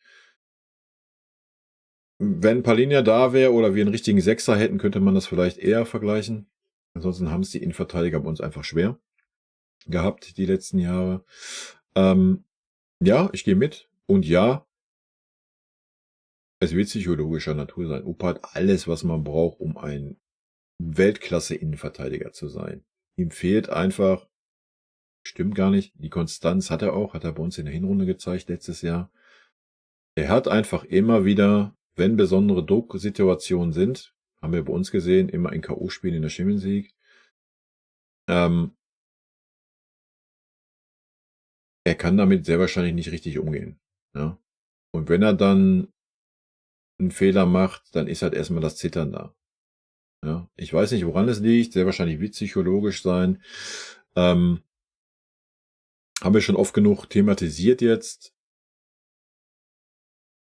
Wenn Palhinha da wäre oder wir einen richtigen Sechser hätten, könnte man das vielleicht eher vergleichen. Ansonsten haben es die Innenverteidiger bei uns einfach schwer gehabt die letzten Jahre. Ja, ich gehe mit. Und ja, es wird psychologischer Natur sein. Upa hat alles, was man braucht, um ein Weltklasse-Innenverteidiger zu sein. Ihm fehlt einfach, stimmt gar nicht, die Konstanz hat er auch, hat er bei uns in der Hinrunde gezeigt letztes Jahr. Er hat einfach immer wieder, wenn besondere Drucksituationen sind, haben wir bei uns gesehen, immer in K.O.-Spielen in der Champions League, er kann damit sehr wahrscheinlich nicht richtig umgehen. Ja? Und wenn er dann einen Fehler macht, dann ist halt erstmal das Zittern da. Ja? Ich weiß nicht, woran es liegt, sehr wahrscheinlich wird psychologisch sein. Haben wir schon oft genug thematisiert jetzt.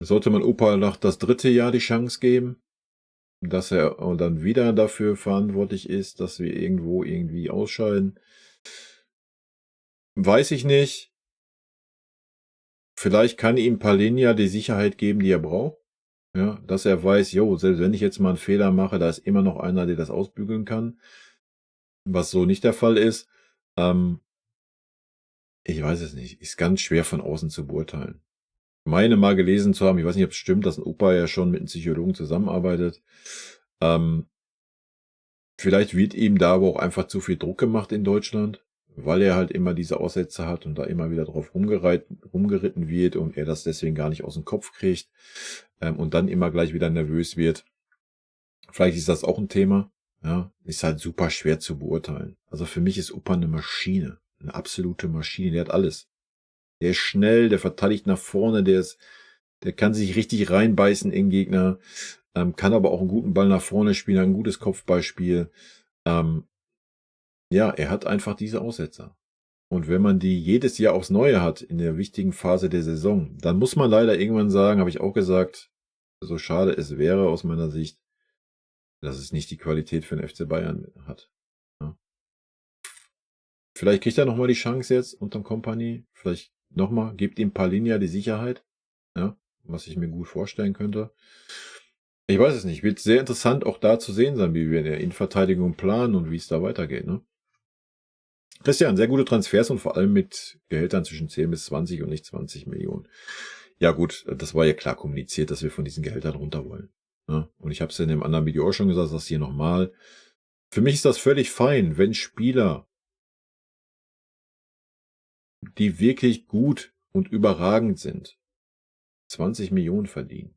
Sollte man Opa nach das 3. Jahr die Chance geben, dass er dann wieder dafür verantwortlich ist, dass wir irgendwie ausscheiden? Weiß ich nicht. Vielleicht kann ihm Palhinha die Sicherheit geben, die er braucht. Ja, dass er weiß, jo, selbst wenn ich jetzt mal einen Fehler mache, da ist immer noch einer, der das ausbügeln kann. Was so nicht der Fall ist. Ich weiß es nicht. Ist ganz schwer von außen zu beurteilen. Ich meine mal gelesen zu haben, ich weiß nicht, ob es stimmt, dass ein Opa ja schon mit einem Psychologen zusammenarbeitet. Vielleicht wird ihm da aber auch einfach zu viel Druck gemacht in Deutschland, weil er halt immer diese Aussätze hat und da immer wieder drauf rumgeritten wird und er das deswegen gar nicht aus dem Kopf kriegt und dann immer gleich wieder nervös wird. Vielleicht ist das auch ein Thema. Ja, ist halt super schwer zu beurteilen. Also für mich ist Upa eine Maschine, eine absolute Maschine. Der hat alles. Der ist schnell, der verteidigt nach vorne, der kann sich richtig reinbeißen in Gegner, kann aber auch einen guten Ball nach vorne spielen, ein gutes Kopfballspiel. Ja, er hat einfach diese Aussetzer. Und wenn man die jedes Jahr aufs Neue hat, in der wichtigen Phase der Saison, dann muss man leider irgendwann sagen, habe ich auch gesagt, so schade es wäre aus meiner Sicht, dass es nicht die Qualität für den FC Bayern hat. Ja. Vielleicht kriegt er nochmal die Chance jetzt unterm Kompanie. Vielleicht nochmal, gibt ihm Palhinha die Sicherheit. Ja, was ich mir gut vorstellen könnte. Ich weiß es nicht. Wird sehr interessant auch da zu sehen sein, wie wir in der Innenverteidigung planen und wie es da weitergeht. Ne? Christian, sehr gute Transfers und vor allem mit Gehältern zwischen 10 bis 20 und nicht 20 Millionen. Ja gut, das war ja klar kommuniziert, dass wir von diesen Gehältern runter wollen. Ja? Und ich habe es in dem anderen Video auch schon gesagt, das hier nochmal. Für mich ist das völlig fein, wenn Spieler, die wirklich gut und überragend sind, 20 Millionen verdienen,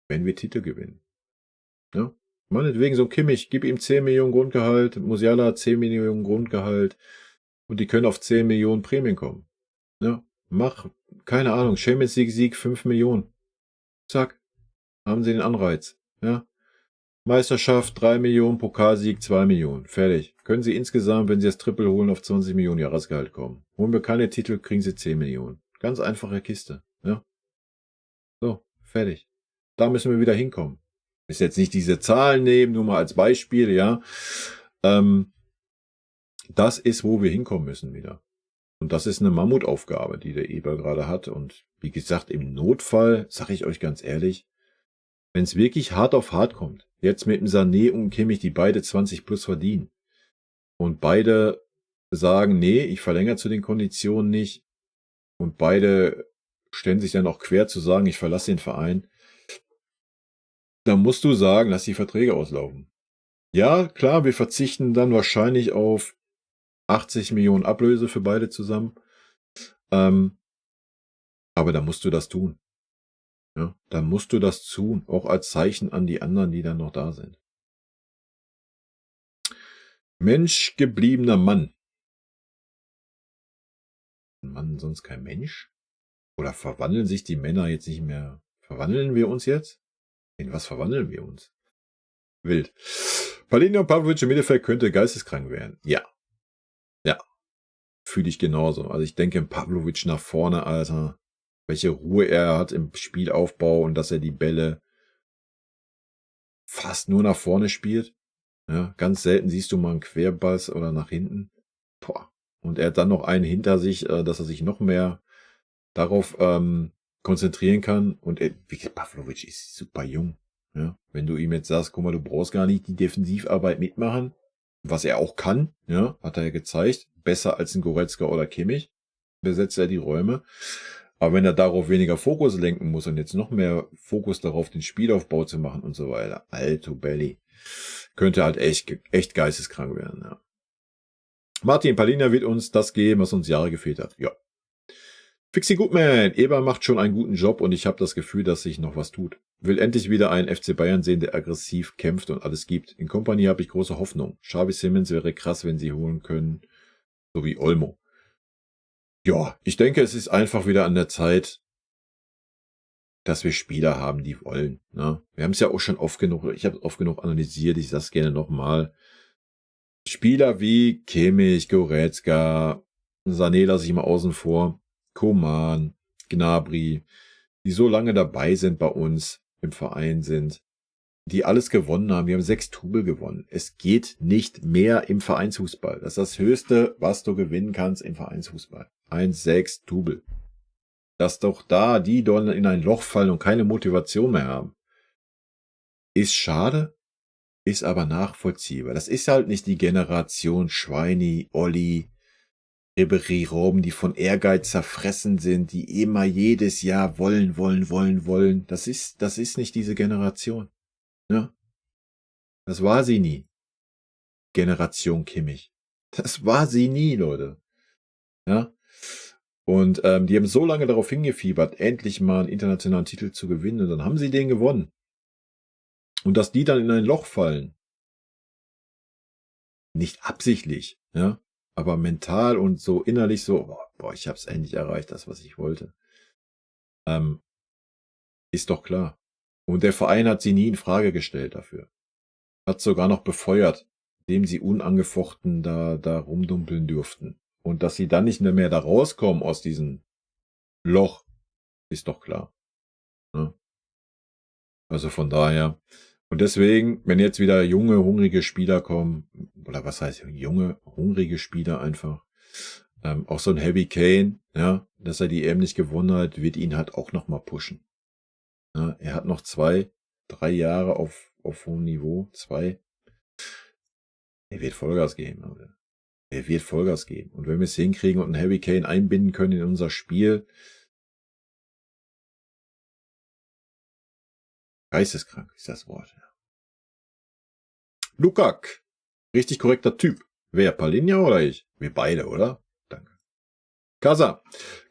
wenn wir Titel gewinnen. Ja? Meinetwegen so ein Kimmich, gib ihm 10 Millionen Grundgehalt, Musiala 10 Millionen Grundgehalt und die können auf 10 Millionen Prämien kommen. Ja? Mach, keine Ahnung, Champions League Sieg 5 Millionen. Zack, haben sie den Anreiz. Ja? Meisterschaft 3 Millionen, Pokalsieg 2 Millionen. Fertig. Können sie insgesamt, wenn sie das Triple holen, auf 20 Millionen Jahresgehalt kommen. Holen wir keine Titel, kriegen sie 10 Millionen. Ganz einfache Kiste. Ja? So, fertig. Da müssen wir wieder hinkommen. Ist jetzt nicht diese Zahlen nehmen, nur mal als Beispiel, ja. Das ist, wo wir hinkommen müssen wieder. Und das ist eine Mammutaufgabe, die der Eber gerade hat. Und wie gesagt, im Notfall, sage ich euch ganz ehrlich, wenn es wirklich hart auf hart kommt, jetzt mit dem Sané und Kimmich, die beide 20 plus verdienen und beide sagen, nee, ich verlängere zu den Konditionen nicht und beide stellen sich dann auch quer zu sagen, ich verlasse den Verein, dann musst du sagen, lass die Verträge auslaufen. Ja, klar, wir verzichten dann wahrscheinlich auf 80 Millionen Ablöse für beide zusammen. Aber da musst du das tun. Ja, da musst du das tun, auch als Zeichen an die anderen, die dann noch da sind. Mensch gebliebener Mann. Ein Mann sonst kein Mensch? Oder verwandeln sich die Männer jetzt nicht mehr? Verwandeln wir uns jetzt? In was verwandeln wir uns? Wild. Palhinha Pavlovic im Mittelfeld könnte geisteskrank werden. Ja. Ja. Fühle ich genauso. Also ich denke, Pavlovic nach vorne, Alter. Welche Ruhe er hat im Spielaufbau und dass er die Bälle fast nur nach vorne spielt. Ja, ganz selten siehst du mal einen Querpass oder nach hinten. Boah. Und er hat dann noch einen hinter sich, dass er sich noch mehr darauf konzentrieren kann. Und Pavlovic ist super jung. Ja, wenn du ihm jetzt sagst, guck mal, du brauchst gar nicht die Defensivarbeit mitmachen, was er auch kann, ja, hat er ja gezeigt, besser als ein Goretzka oder Kimmich, besetzt er die Räume. Aber wenn er darauf weniger Fokus lenken muss und jetzt noch mehr Fokus darauf, den Spielaufbau zu machen und so weiter, alto Belly, könnte halt echt geisteskrank werden. Ja. Martin Palhinha wird uns das geben, was uns Jahre gefehlt hat. Ja. Fixie Goodman, Eber macht schon einen guten Job und ich habe das Gefühl, dass sich noch was tut. Will endlich wieder einen FC Bayern sehen, der aggressiv kämpft und alles gibt. In Kompanie habe ich große Hoffnung. Xavi Simons wäre krass, wenn sie holen können, so wie Olmo. Ja, ich denke, es ist einfach wieder an der Zeit, dass wir Spieler haben, die wollen. Ne? Wir haben es ja auch schon oft genug, ich habe es oft genug analysiert, ich sage es gerne nochmal. Spieler wie Kimmich, Goretzka, Sané lasse ich mal außen vor, Coman, Gnabry, die so lange dabei sind bei uns im Verein sind, die alles gewonnen haben. Wir haben 6 Tubel gewonnen. Es geht nicht mehr im Vereinsfußball. Das ist das Höchste, was du gewinnen kannst im Vereinsfußball. 1-6 Tubel. Dass doch da die dort in ein Loch fallen und keine Motivation mehr haben, ist schade, ist aber nachvollziehbar. Das ist halt nicht die Generation Schweini, Olli, Ribéry, Robben, die von Ehrgeiz zerfressen sind, die immer jedes Jahr wollen. Das ist nicht diese Generation. Ja. Das war sie nie. Generation Kimmich. Das war sie nie, Leute. Ja. Und die haben so lange darauf hingefiebert, endlich mal einen internationalen Titel zu gewinnen. Und dann haben sie den gewonnen. Und dass die dann in ein Loch fallen. Nicht absichtlich, ja. Aber mental und so innerlich so, boah, ich hab's endlich erreicht, das, was ich wollte. Ist doch klar. Und der Verein hat sie nie in Frage gestellt dafür. Hat sogar noch befeuert, indem sie unangefochten da rumdumpeln dürften. Und dass sie dann nicht mehr da rauskommen aus diesem Loch, ist doch klar. Ja. Also von daher. Und deswegen, wenn jetzt wieder junge, hungrige Spieler kommen, oder was heißt junge, hungrige Spieler einfach, auch so ein Harry Kane, ja, dass er die EM nicht gewonnen hat, wird ihn halt auch nochmal pushen. Ja, er hat noch 2, 3 Jahre auf hohem Niveau, 2. Er wird Vollgas geben, Leute. Er wird Vollgas geben. Und wenn wir es hinkriegen und einen Harry Kane einbinden können in unser Spiel, geisteskrank ist das Wort. Ja. Lukaku, richtig korrekter Typ. Wer, Palhinha oder ich? Wir beide, oder? Danke. Casa,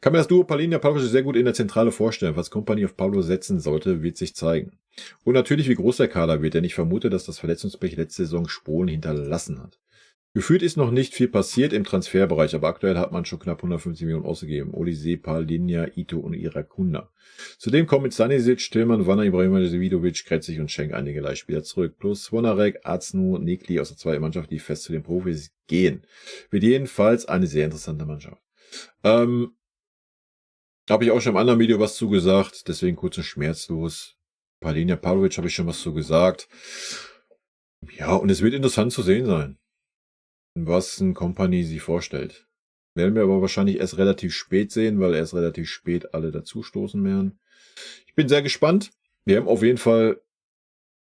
kann mir das Duo Palhinha-Pavlovic sehr gut in der Zentrale vorstellen. Was Kompanie auf Pavlo setzen sollte, wird sich zeigen. Und natürlich, wie groß der Kader wird, denn ich vermute, dass das Verletzungspech letzte Saison Spuren hinterlassen hat. Gefühlt ist noch nicht viel passiert im Transferbereich, aber aktuell hat man schon knapp 150 Millionen ausgegeben. Olise, Palhinha, Ito und Irakunda. Zudem kommen mit Stanisic, Tillmann, Wanner, Ibrahimovic, Vidovic, Kretzig und Schenk einige Leihspieler zurück. Plus Svonarek, Aznu, Nikli aus der zweiten Mannschaft, die fest zu den Profis gehen. Wird jedenfalls eine sehr interessante Mannschaft. Habe ich auch schon im anderen Video was zugesagt, deswegen kurz und schmerzlos. Palhinha Pavlovic habe ich schon was zugesagt. Ja, und es wird interessant zu sehen sein, was ein Company sich vorstellt. Werden wir aber wahrscheinlich erst relativ spät sehen, weil erst relativ spät alle dazustoßen werden. Ich bin sehr gespannt. Wir haben auf jeden Fall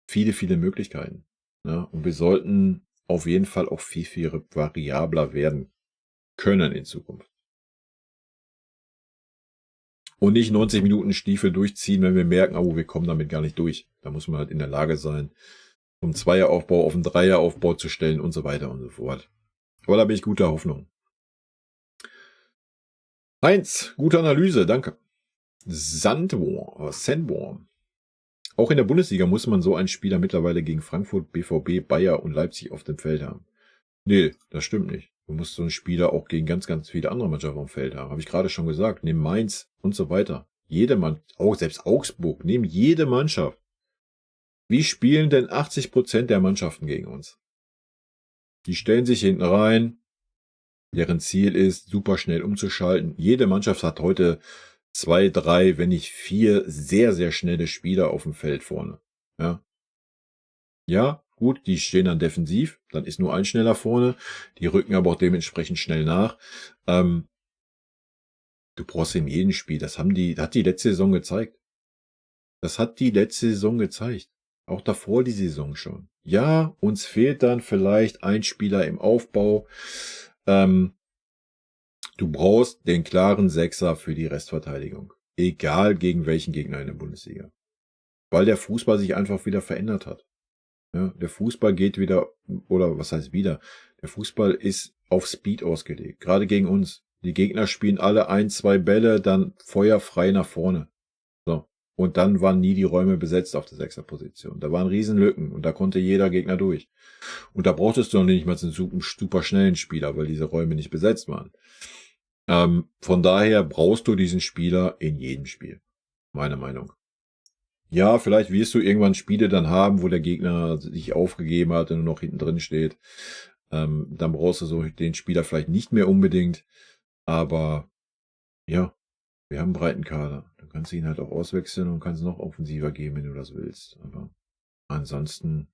viele Möglichkeiten. Ja, und wir sollten auf jeden Fall auch viel variabler werden können in Zukunft. Und nicht 90 Minuten Stiefel durchziehen, wenn wir merken, oh, wir kommen damit gar nicht durch. Da muss man halt in der Lage sein, vom Zweieraufbau auf einen Dreieraufbau zu stellen und so weiter und so fort. Aber da bin ich guter Hoffnung. Heinz, gute Analyse, danke. Sandworm. Auch in der Bundesliga muss man so einen Spieler mittlerweile gegen Frankfurt, BVB, Bayer und Leipzig auf dem Feld haben. Nee, das stimmt nicht. Du musst so einen Spieler auch gegen ganz, ganz viele andere Mannschaften auf dem Feld haben. Habe ich gerade schon gesagt. Nimm Mainz und so weiter. Jede Mannschaft, auch selbst Augsburg, nimm jede Mannschaft. Wie spielen denn 80% der Mannschaften gegen uns? Die stellen sich hinten rein, deren Ziel ist, super schnell umzuschalten. Jede Mannschaft hat heute 2, 3, wenn nicht 4 sehr, sehr schnelle Spieler auf dem Feld vorne. Ja, gut, die stehen dann defensiv, dann ist nur ein schneller vorne, die rücken aber auch dementsprechend schnell nach. Du brauchst in jedem Spiel, das hat die letzte Saison gezeigt. Auch davor die Saison schon. Ja, uns fehlt dann vielleicht ein Spieler im Aufbau. Du brauchst den klaren Sechser für die Restverteidigung. Egal gegen welchen Gegner in der Bundesliga. Weil der Fußball sich einfach wieder verändert hat. Ja, der Fußball geht wieder, oder was heißt wieder? Der Fußball ist auf Speed ausgelegt. Gerade gegen uns. Die Gegner spielen alle 1, 2 Bälle, dann feuerfrei nach vorne. So. Und dann waren nie die Räume besetzt auf der Sechserposition. Da waren Riesenlücken und da konnte jeder Gegner durch. Und da brauchtest du noch nicht mal einen super schnellen Spieler, weil diese Räume nicht besetzt waren. Von daher brauchst du diesen Spieler in jedem Spiel. Meine Meinung. Ja, vielleicht wirst du irgendwann Spiele dann haben, wo der Gegner sich aufgegeben hat und nur noch hinten drin steht. Dann brauchst du so den Spieler vielleicht nicht mehr unbedingt. Aber ja, wir haben einen breiten Kader. Du kannst ihn halt auch auswechseln und kannst noch offensiver gehen, wenn du das willst. Aber ansonsten,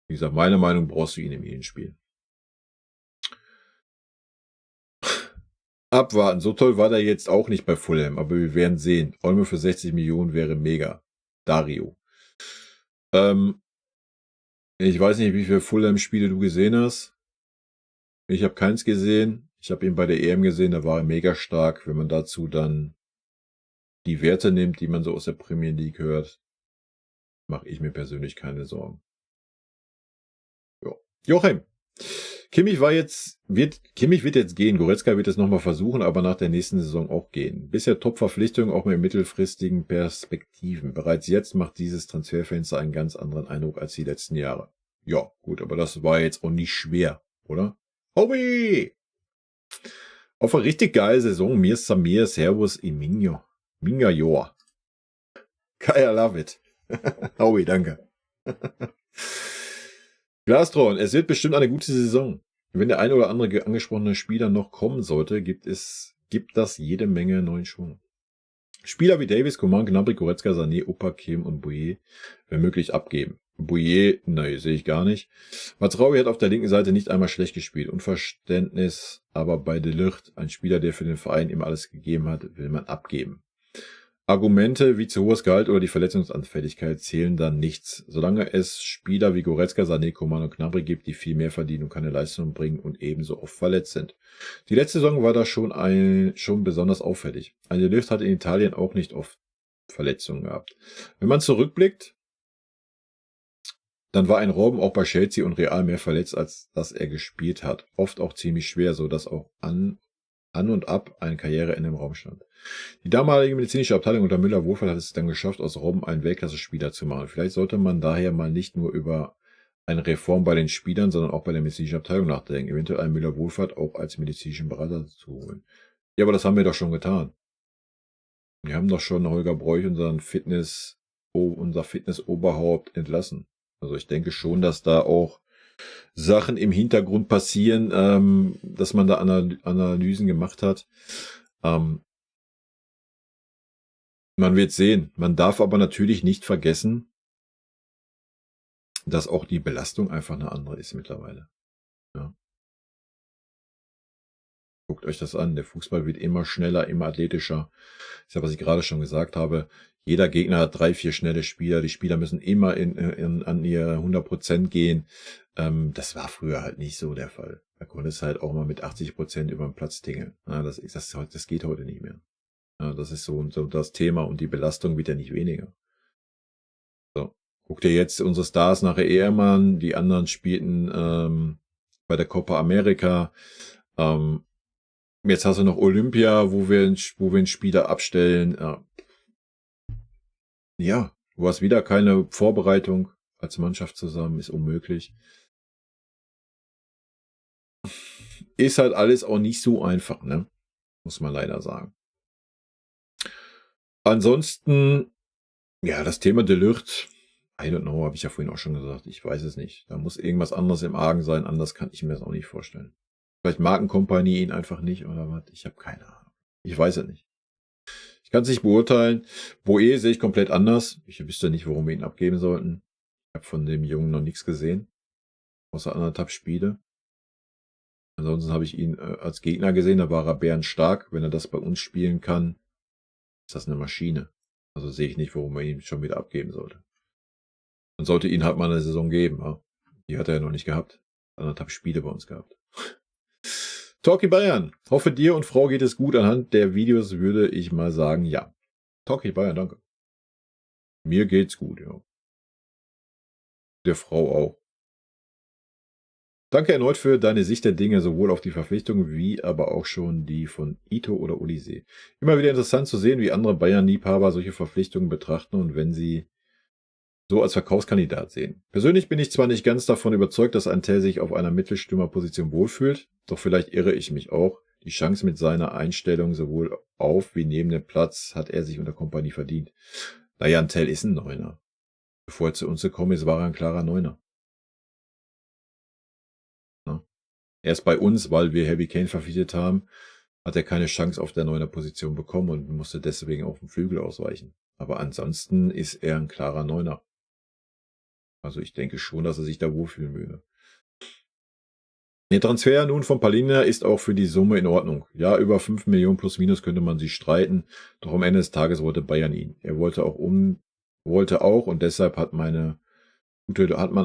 wie gesagt, meine Meinung, brauchst du ihn in jedem Spiel. Abwarten, so toll war der jetzt auch nicht bei Fulham, aber wir werden sehen. Olmo für 60 Millionen wäre mega. Dario. Ich weiß nicht, wie viele Fulham-Spiele du gesehen hast. Ich habe keins gesehen. Ich habe ihn bei der EM gesehen, da war er mega stark. Wenn man dazu dann die Werte nimmt, die man so aus der Premier League hört, mache ich mir persönlich keine Sorgen. Ja. Joachim. Kimmich wird jetzt gehen. Goretzka wird es nochmal versuchen, aber nach der nächsten Saison auch gehen. Bisher Top-Verpflichtung, auch mit mittelfristigen Perspektiven. Bereits jetzt macht dieses Transferfenster einen ganz anderen Eindruck als die letzten Jahre. Ja, gut, aber das war jetzt auch nicht schwer, oder? Hobby! Auf eine richtig geile Saison. Mir Samir, Servus, Iminho. Minga Joa. I love it. Howie, danke. Glastron, es wird bestimmt eine gute Saison. Wenn der ein oder andere angesprochene Spieler noch kommen sollte, gibt das jede Menge neuen Schwung. Spieler wie Davis, Coman, Gnabry, Goretzka, Sané, Opa, Kim und Bouillet, wenn möglich, abgeben. Bouillet, nein, sehe ich gar nicht. Mazraoui hat auf der linken Seite nicht einmal schlecht gespielt. Unverständnis, aber bei De Ligt, ein Spieler, der für den Verein immer alles gegeben hat, will man abgeben. Argumente wie zu hohes Gehalt oder die Verletzungsanfälligkeit zählen dann nichts, solange es Spieler wie Goretzka, Sané, Coman und Gnabry gibt, die viel mehr verdienen und keine Leistung bringen und ebenso oft verletzt sind. Die letzte Saison war da schon besonders auffällig. Ein De Ligt hat in Italien auch nicht oft Verletzungen gehabt. Wenn man zurückblickt, dann war ein Robben auch bei Chelsea und Real mehr verletzt, als dass er gespielt hat. Oft auch ziemlich schwer, so dass auch an und ab eine Karriereende im Raum stand. Die damalige medizinische Abteilung unter Müller-Wohlfahrt hat es dann geschafft, aus Robben einen Weltklasse-Spieler zu machen. Vielleicht sollte man daher mal nicht nur über eine Reform bei den Spielern, sondern auch bei der medizinischen Abteilung nachdenken. Eventuell einen Müller-Wohlfahrt auch als medizinischen Berater zu holen. Ja, aber das haben wir doch schon getan. Wir haben doch schon Holger Broich, unser Fitness-Oberhaupt, entlassen. Also ich denke schon, dass da auch Sachen im Hintergrund passieren, dass man da Analysen gemacht hat. Man wird sehen. Man darf aber natürlich nicht vergessen, dass auch die Belastung einfach eine andere ist mittlerweile. Ja. Guckt euch das an. Der Fußball wird immer schneller, immer athletischer. Das ist ja, was ich gerade schon gesagt habe. Jeder Gegner hat 3, 4 schnelle Spieler. Die Spieler müssen immer an ihr 100% gehen. Das war früher halt nicht so der Fall. Da konntest halt auch mal mit 80% über den Platz tingeln. Ja, das geht heute nicht mehr. Ja, das ist so das Thema und die Belastung wird ja nicht weniger. So. Guck dir jetzt unsere Stars nach der EM an. Die anderen spielten bei der Copa America. Jetzt hast du noch Olympia, wo wir einen Spieler abstellen. Ja, du hast wieder keine Vorbereitung als Mannschaft zusammen, ist unmöglich. Ist halt alles auch nicht so einfach, ne? Muss man leider sagen. Ansonsten, ja, das Thema De Ligt, I don't know, habe ich ja vorhin auch schon gesagt. Ich weiß es nicht. Da muss irgendwas anderes im Argen sein. Anders kann ich mir das auch nicht vorstellen. Vielleicht Markenkompanie ihn einfach nicht oder was. Ich habe keine Ahnung. Ich weiß es nicht. Ich kann es nicht beurteilen. Boe sehe ich komplett anders. Ich wüsste nicht, warum wir ihn abgeben sollten. Ich habe von dem Jungen noch nichts gesehen. Außer 1,5 Spiele. Ansonsten habe ich ihn als Gegner gesehen. Da war er bärenstark. Wenn er das bei uns spielen kann, ist das eine Maschine. Also sehe ich nicht, warum man ihn schon wieder abgeben sollte. Man sollte ihn halt mal eine Saison geben. Ja? Die hat er ja noch nicht gehabt. 1,5 Spiele bei uns gehabt. Talkie Bayern. Hoffe, dir und Frau geht es gut. Anhand der Videos würde ich mal sagen, ja. Talkie Bayern, danke. Mir geht's gut, ja. Der Frau auch. Danke erneut für deine Sicht der Dinge, sowohl auf die Verpflichtungen wie aber auch schon die von Ito oder Olise. Immer wieder interessant zu sehen, wie andere Bayern-Liebhaber solche Verpflichtungen betrachten und wenn sie so als Verkaufskandidat sehen. Persönlich bin ich zwar nicht ganz davon überzeugt, dass ein Tell sich auf einer Mittelstürmerposition wohlfühlt, doch vielleicht irre ich mich auch. Die Chance mit seiner Einstellung sowohl auf wie neben dem Platz hat er sich unter Kompanie verdient. Naja, ein Tell ist ein Neuner. Bevor er zu uns gekommen ist, war er ein klarer Neuner. Ja. Erst bei uns, weil wir Harry Kane verpflichtet haben, hat er keine Chance auf der Neuner-Position bekommen und musste deswegen auf den Flügel ausweichen. Aber ansonsten ist er ein klarer Neuner. Also ich denke schon, dass er sich da wohlfühlen würde. Der Transfer nun von Palhinha ist auch für die Summe in Ordnung. Ja, über 5 Millionen plus minus könnte man sich streiten, doch am Ende des Tages wollte Bayern ihn. Er wollte auch und deshalb hat man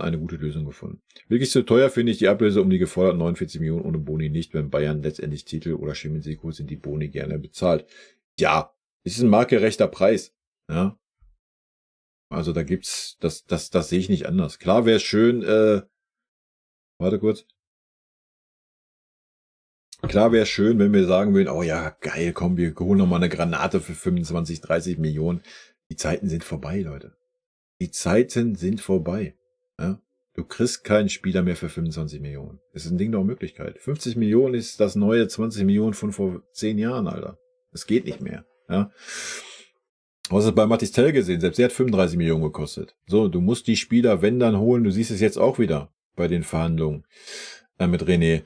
eine gute Lösung gefunden. Wirklich zu teuer finde ich die Ablöse um die geforderten 49 Millionen ohne Boni nicht, wenn Bayern letztendlich Titel oder Champions League holt, sind die Boni gerne bezahlt. Ja, es ist ein marktgerechter Preis. Ja. Also da gibt's, das sehe ich nicht anders. Klar wäre es schön, warte kurz. Klar wäre es schön, wenn wir sagen würden, oh ja, geil, komm, wir holen nochmal eine Granate für 25, 30 Millionen. Die Zeiten sind vorbei, Leute. Die Zeiten sind vorbei. Ja? Du kriegst keinen Spieler mehr für 25 Millionen. Das ist ein Ding der Möglichkeit. 50 Millionen ist das neue 20 Millionen von vor 10 Jahren, Alter. Das geht nicht mehr. Ja? Du hast es bei Mathys Tell gesehen, selbst er hat 35 Millionen gekostet. So, du musst die Spieler, wenn dann holen, du siehst es jetzt auch wieder bei den Verhandlungen mit Renés.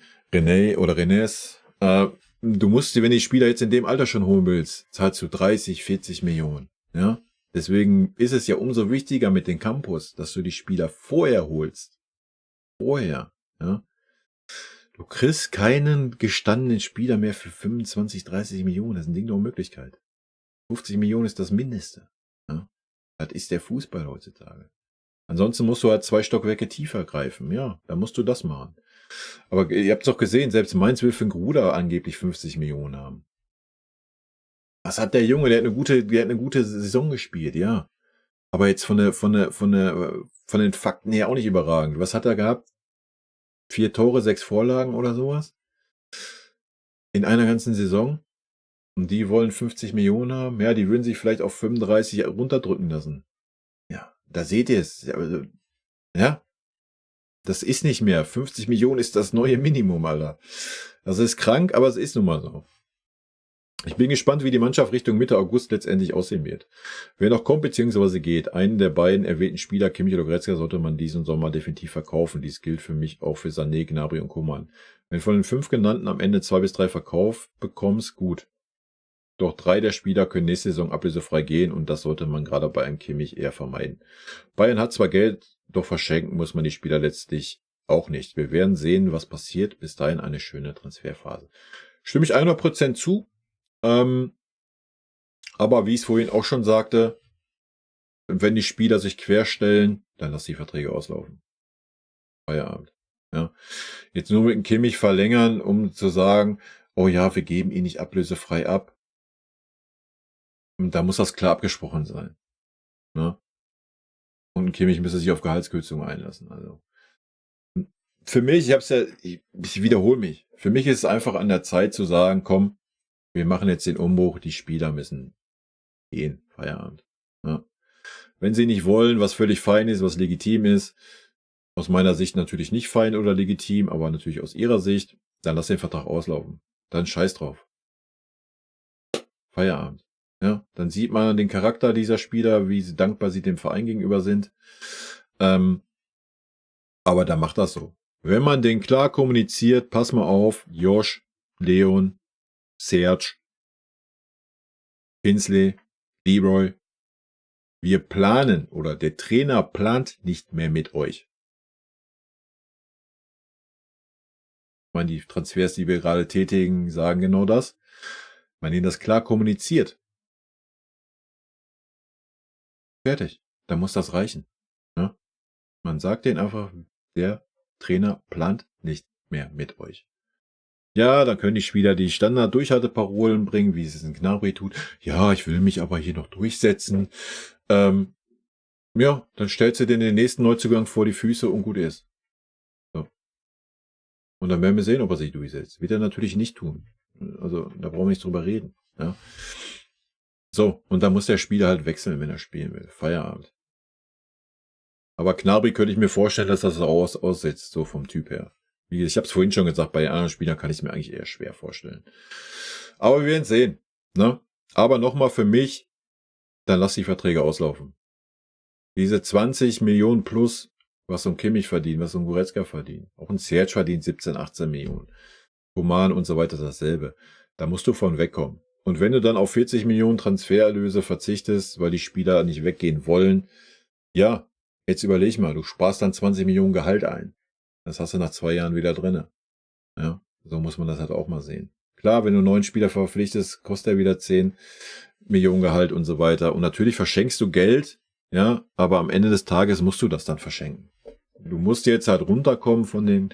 Du musst, wenn die Spieler jetzt in dem Alter schon holen willst, zahlst du 30, 40 Millionen. Ja? Deswegen ist es ja umso wichtiger mit den Campus, dass du die Spieler vorher holst. Vorher. Ja? Du kriegst keinen gestandenen Spieler mehr für 25, 30 Millionen. Das ist ein Ding der Unmöglichkeit. 50 Millionen ist das Mindeste. Ja? Das ist der Fußball heutzutage. Ansonsten musst du halt 2 Stockwerke tiefer greifen. Ja, da musst du das machen. Aber ihr habt es doch gesehen, selbst Mainz will für einen Gruder angeblich 50 Millionen haben. Was hat der Junge? Der hat eine gute Saison gespielt, ja. Aber jetzt von den Fakten her auch nicht überragend. Was hat er gehabt? 4 Tore, 6 Vorlagen oder sowas? In einer ganzen Saison? Und die wollen 50 Millionen haben? Ja, die würden sich vielleicht auf 35 runterdrücken lassen. Ja, da seht ihr es. Ja, das ist nicht mehr. 50 Millionen ist das neue Minimum, Alter. Das ist krank, aber es ist nun mal so. Ich bin gespannt, wie die Mannschaft Richtung Mitte August letztendlich aussehen wird. Wer noch kommt bzw. geht, einen der beiden erwähnten Spieler, Kimmich oder Goretzka, sollte man diesen Sommer definitiv verkaufen. Dies gilt für mich auch für Sané, Gnabry und Coman. Wenn von den 5 genannten am Ende 2 bis 3 Verkauf bekommst, gut. Doch 3 der Spieler können nächste Saison ablösefrei gehen und das sollte man gerade bei einem Kimmich eher vermeiden. Bayern hat zwar Geld, doch verschenken muss man die Spieler letztlich auch nicht. Wir werden sehen, was passiert. Bis dahin eine schöne Transferphase. Stimme ich 100% zu. Aber wie ich es vorhin auch schon sagte, wenn die Spieler sich querstellen, dann lass die Verträge auslaufen. Feierabend. Ja. Jetzt nur mit dem Kimmich verlängern, um zu sagen, oh ja, wir geben ihn nicht ablösefrei ab. Und da muss das klar abgesprochen sein. Ne? Und ein Kimmich müsste sich auf Gehaltskürzungen einlassen. Also für mich, ich wiederhole mich. Für mich ist es einfach an der Zeit zu sagen, komm, wir machen jetzt den Umbruch, die Spieler müssen gehen, Feierabend. Ja. Wenn sie nicht wollen, was völlig fein ist, was legitim ist, aus meiner Sicht natürlich nicht fein oder legitim, aber natürlich aus ihrer Sicht, dann lass den Vertrag auslaufen. Dann scheiß drauf. Feierabend. Ja, dann sieht man den Charakter dieser Spieler, wie dankbar sie dem Verein gegenüber sind. Aber dann macht das so. Wenn man den klar kommuniziert, pass mal auf, Josh, Leon, Serge, Kinsley, Leroy, wir planen oder der Trainer plant nicht mehr mit euch. Ich meine, die Transfers, die wir gerade tätigen, sagen genau das. Wenn ihnen das klar kommuniziert. Fertig. Dann muss das reichen. Ja? Man sagt denen einfach, der Trainer plant nicht mehr mit euch. Ja, dann können die Spieler die Standard-Durchhalteparolen bringen, wie es in Gnabry tut. Ja, ich will mich aber hier noch durchsetzen. Ja, dann stellst du den nächsten Neuzugang vor die Füße und gut ist. So. Und dann werden wir sehen, ob er sich durchsetzt. Wird er natürlich nicht tun. Also, da brauchen wir nicht drüber reden. Ja. So, und dann muss der Spieler halt wechseln, wenn er spielen will. Feierabend. Aber Gnabry könnte ich mir vorstellen, dass das aussetzt, so vom Typ her. Wie gesagt, ich habe es vorhin schon gesagt, bei anderen Spielern kann ich es mir eigentlich eher schwer vorstellen. Aber wir werden sehen. Ne? Aber nochmal für mich, dann lass die Verträge auslaufen. Diese 20 Millionen plus, was so ein Kimmich verdient, was so ein Goretzka verdient. Auch ein Serge verdient 17, 18 Millionen. Coman und so weiter dasselbe. Da musst du von wegkommen. Und wenn du dann auf 40 Millionen Transfererlöse verzichtest, weil die Spieler nicht weggehen wollen, ja, jetzt überleg mal, du sparst dann 20 Millionen Gehalt ein. Das hast du nach 2 Jahren wieder drinne. Ja, so muss man das halt auch mal sehen. Klar, wenn du 9 Spieler verpflichtest, kostet er wieder 10 Millionen Gehalt und so weiter. Und natürlich verschenkst du Geld, ja, aber am Ende des Tages musst du das dann verschenken. Du musst jetzt halt runterkommen von den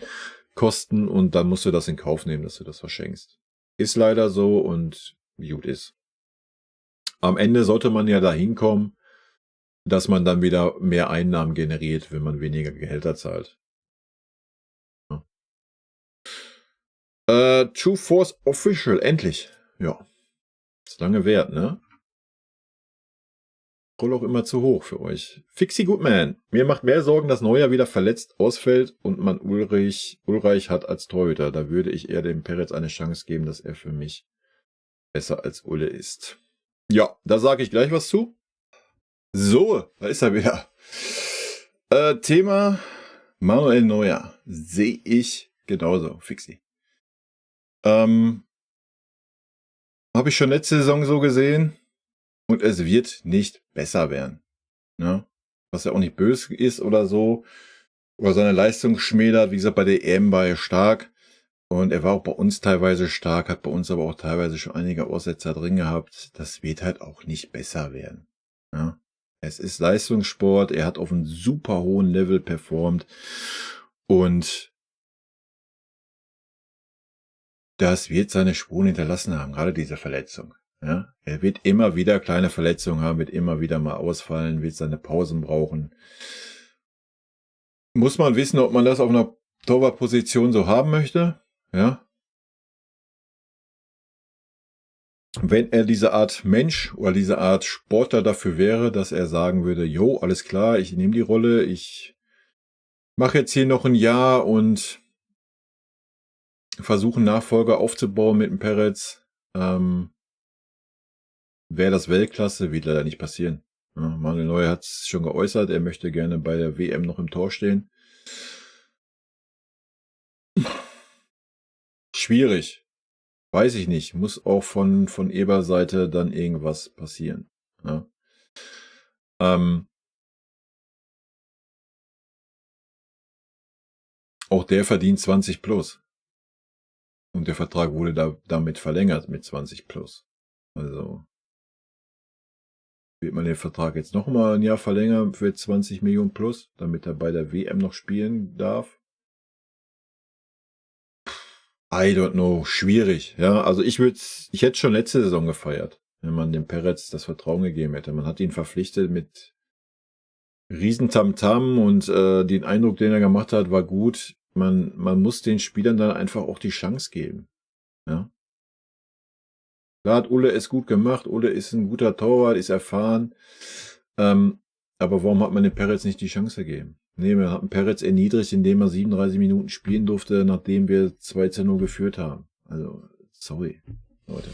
Kosten und dann musst du das in Kauf nehmen, dass du das verschenkst. Ist leider so und gut ist. Am Ende sollte man ja dahin kommen, dass man dann wieder mehr Einnahmen generiert, wenn man weniger Gehälter zahlt. True Force Official, endlich. Ja. Ist lange wert, ne? Roll auch immer zu hoch für euch. Fixie Goodman. Mir macht mehr Sorgen, dass Neuer wieder verletzt ausfällt und man Ulreich hat als Torhüter. Da würde ich eher dem Peretz eine Chance geben, dass er für mich besser als Ulle ist. Ja, da sage ich gleich was zu. So, da ist er wieder. Thema Manuel Neuer. Sehe ich genauso. Fixie. Habe ich schon letzte Saison so gesehen. Und es wird nicht besser werden. Ne? Was ja auch nicht böse ist oder so. Oder seine Leistung schmälert. Wie gesagt, bei der EM war er stark. Und er war auch bei uns teilweise stark. Hat bei uns aber auch teilweise schon einige Aussetzer drin gehabt. Das wird halt auch nicht besser werden. Ne? Es ist Leistungssport. Er hat auf einem super hohen Level performt. Und das wird seine Spuren hinterlassen haben. Gerade diese Verletzung. Ja, er wird immer wieder kleine Verletzungen haben, wird immer wieder mal ausfallen, wird seine Pausen brauchen. Muss man wissen, ob man das auf einer Torwartposition so haben möchte? Ja. Wenn er diese Art Mensch oder diese Art Sportler dafür wäre, dass er sagen würde, jo, alles klar, ich nehme die Rolle, ich mache jetzt hier noch ein Jahr und versuche einen Nachfolger aufzubauen mit dem Peretz, wäre das Weltklasse, wird leider nicht passieren. Ja, Manuel Neuer hat es schon geäußert, er möchte gerne bei der WM noch im Tor stehen. Schwierig. Weiß ich nicht. Muss auch von Eber-Seite dann irgendwas passieren. Ja. Auch der verdient 20 plus. Und der Vertrag wurde damit verlängert mit 20 plus. Also wird man den Vertrag jetzt nochmal ein Jahr verlängern für 20 Millionen plus, damit er bei der WM noch spielen darf? I don't know. Schwierig. Ja, also ich hätte schon letzte Saison gefeiert, wenn man dem Peretz das Vertrauen gegeben hätte. Man hat ihn verpflichtet mit Riesentamtam und den Eindruck, den er gemacht hat, war gut. man muss den Spielern dann einfach auch die Chance geben. Ja. Da hat Ulle es gut gemacht. Ulle ist ein guter Torwart, ist erfahren. Aber warum hat man dem Peretz nicht die Chance gegeben? Nee, man hat den Peretz erniedrigt, indem er 37 Minuten spielen durfte, nachdem wir 2-0 geführt haben. Also, sorry, Leute.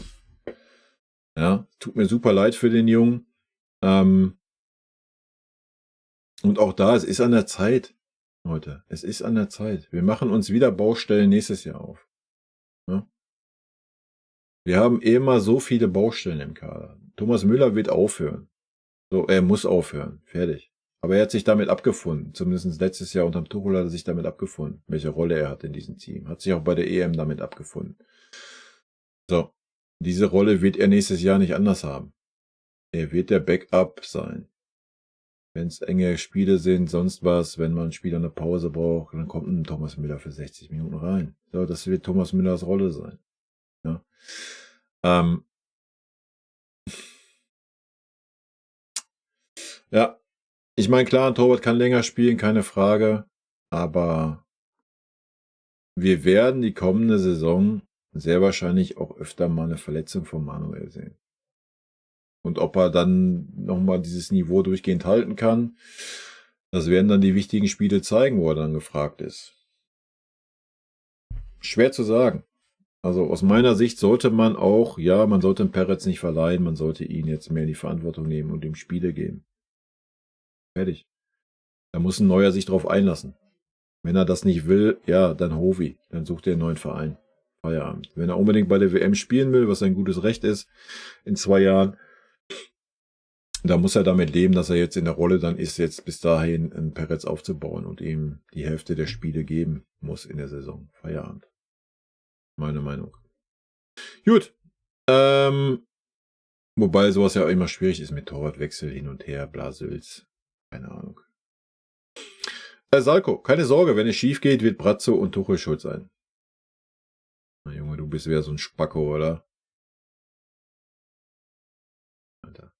Ja, tut mir super leid für den Jungen. Und auch da, es ist an der Zeit, Leute. Es ist an der Zeit. Wir machen uns wieder Baustellen nächstes Jahr auf. Ja? Wir haben immer so viele Baustellen im Kader. Thomas Müller wird aufhören. So, er muss aufhören. Fertig. Aber er hat sich damit abgefunden. Zumindest letztes Jahr unterm Tuchel hat er sich damit abgefunden, welche Rolle er hat in diesem Team. Hat sich auch bei der EM damit abgefunden. So. Diese Rolle wird er nächstes Jahr nicht anders haben. Er wird der Backup sein. Wenn es enge Spiele sind, sonst was, wenn man einen Spieler eine Pause braucht, dann kommt ein Thomas Müller für 60 Minuten rein. So, das wird Thomas Müllers Rolle sein. Ja. Ja, ich meine, klar, ein Torwart kann länger spielen, keine Frage, aber wir werden die kommende Saison sehr wahrscheinlich auch öfter mal eine Verletzung von Manuel sehen. Und ob er dann nochmal dieses Niveau durchgehend halten kann, das werden dann die wichtigen Spiele zeigen, wo er dann gefragt ist. Schwer zu sagen. Also aus meiner Sicht sollte man auch, ja, man sollte den Peretz nicht verleihen, man sollte ihn jetzt mehr in die Verantwortung nehmen und ihm Spiele geben. Fertig. Da muss ein Neuer sich drauf einlassen. Wenn er das nicht will, ja, dann Hovi. Dann sucht er einen neuen Verein. Feierabend. Wenn er unbedingt bei der WM spielen will, was sein gutes Recht ist, in 2 Jahren, da muss er damit leben, dass er jetzt in der Rolle dann ist, jetzt bis dahin einen Peretz aufzubauen und ihm die Hälfte der Spiele geben muss in der Saison. Feierabend. Meine Meinung. Gut. Wobei sowas ja auch immer schwierig ist mit Torwartwechsel hin und her, Blasels. Keine Ahnung. Salko, keine Sorge, wenn es schief geht, wird Brazzo und Tuchel schuld sein. Na Junge, du bist wieder so ein Spacko, oder? Alter.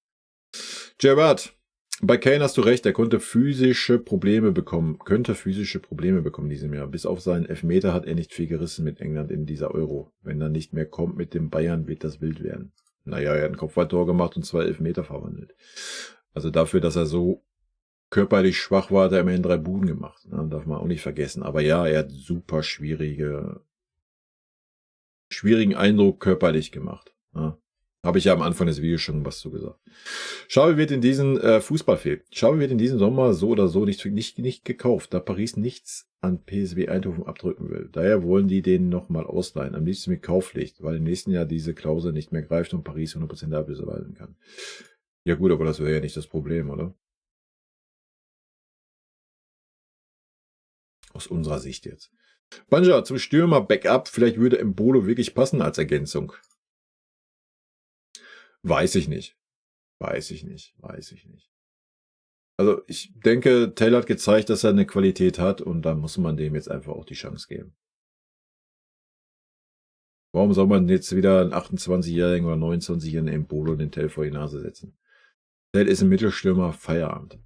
Gerard, bei Kane hast du recht, er könnte physische Probleme bekommen in diesem Jahr. Bis auf seinen Elfmeter hat er nicht viel gerissen mit England in dieser Euro. Wenn er nicht mehr kommt mit den Bayern, wird das wild werden. Naja, er hat ein Kopfballtor gemacht und 2 Elfmeter verwandelt. Also dafür, dass er so körperlich schwach war, hat er immerhin 3 Buden gemacht. Ne? Darf man auch nicht vergessen. Aber ja, er hat super schwierigen Eindruck körperlich gemacht. Ne? Habe ich ja am Anfang des Videos schon was zu gesagt. Xavi wird in diesen Xavi wird in diesem Sommer so oder so nicht gekauft, da Paris nichts an PSV Eindhoven abdrücken will. Daher wollen die den nochmal ausleihen. Am liebsten mit Kaufpflicht, weil im nächsten Jahr diese Klausel nicht mehr greift und Paris 100% der Ablöse walten kann. Ja gut, aber das wäre ja nicht das Problem, oder? Aus unserer Sicht jetzt. Banja zum Stürmer Backup. Vielleicht würde Embolo wirklich passen als Ergänzung. Weiß ich nicht. Also ich denke, Taylor hat gezeigt, dass er eine Qualität hat und da muss man dem jetzt einfach auch die Chance geben. Warum soll man jetzt wieder einen 28-Jährigen oder 29-Jährigen Embolo den Tell vor die Nase setzen? Tell ist ein Mittelstürmer, Feierabend.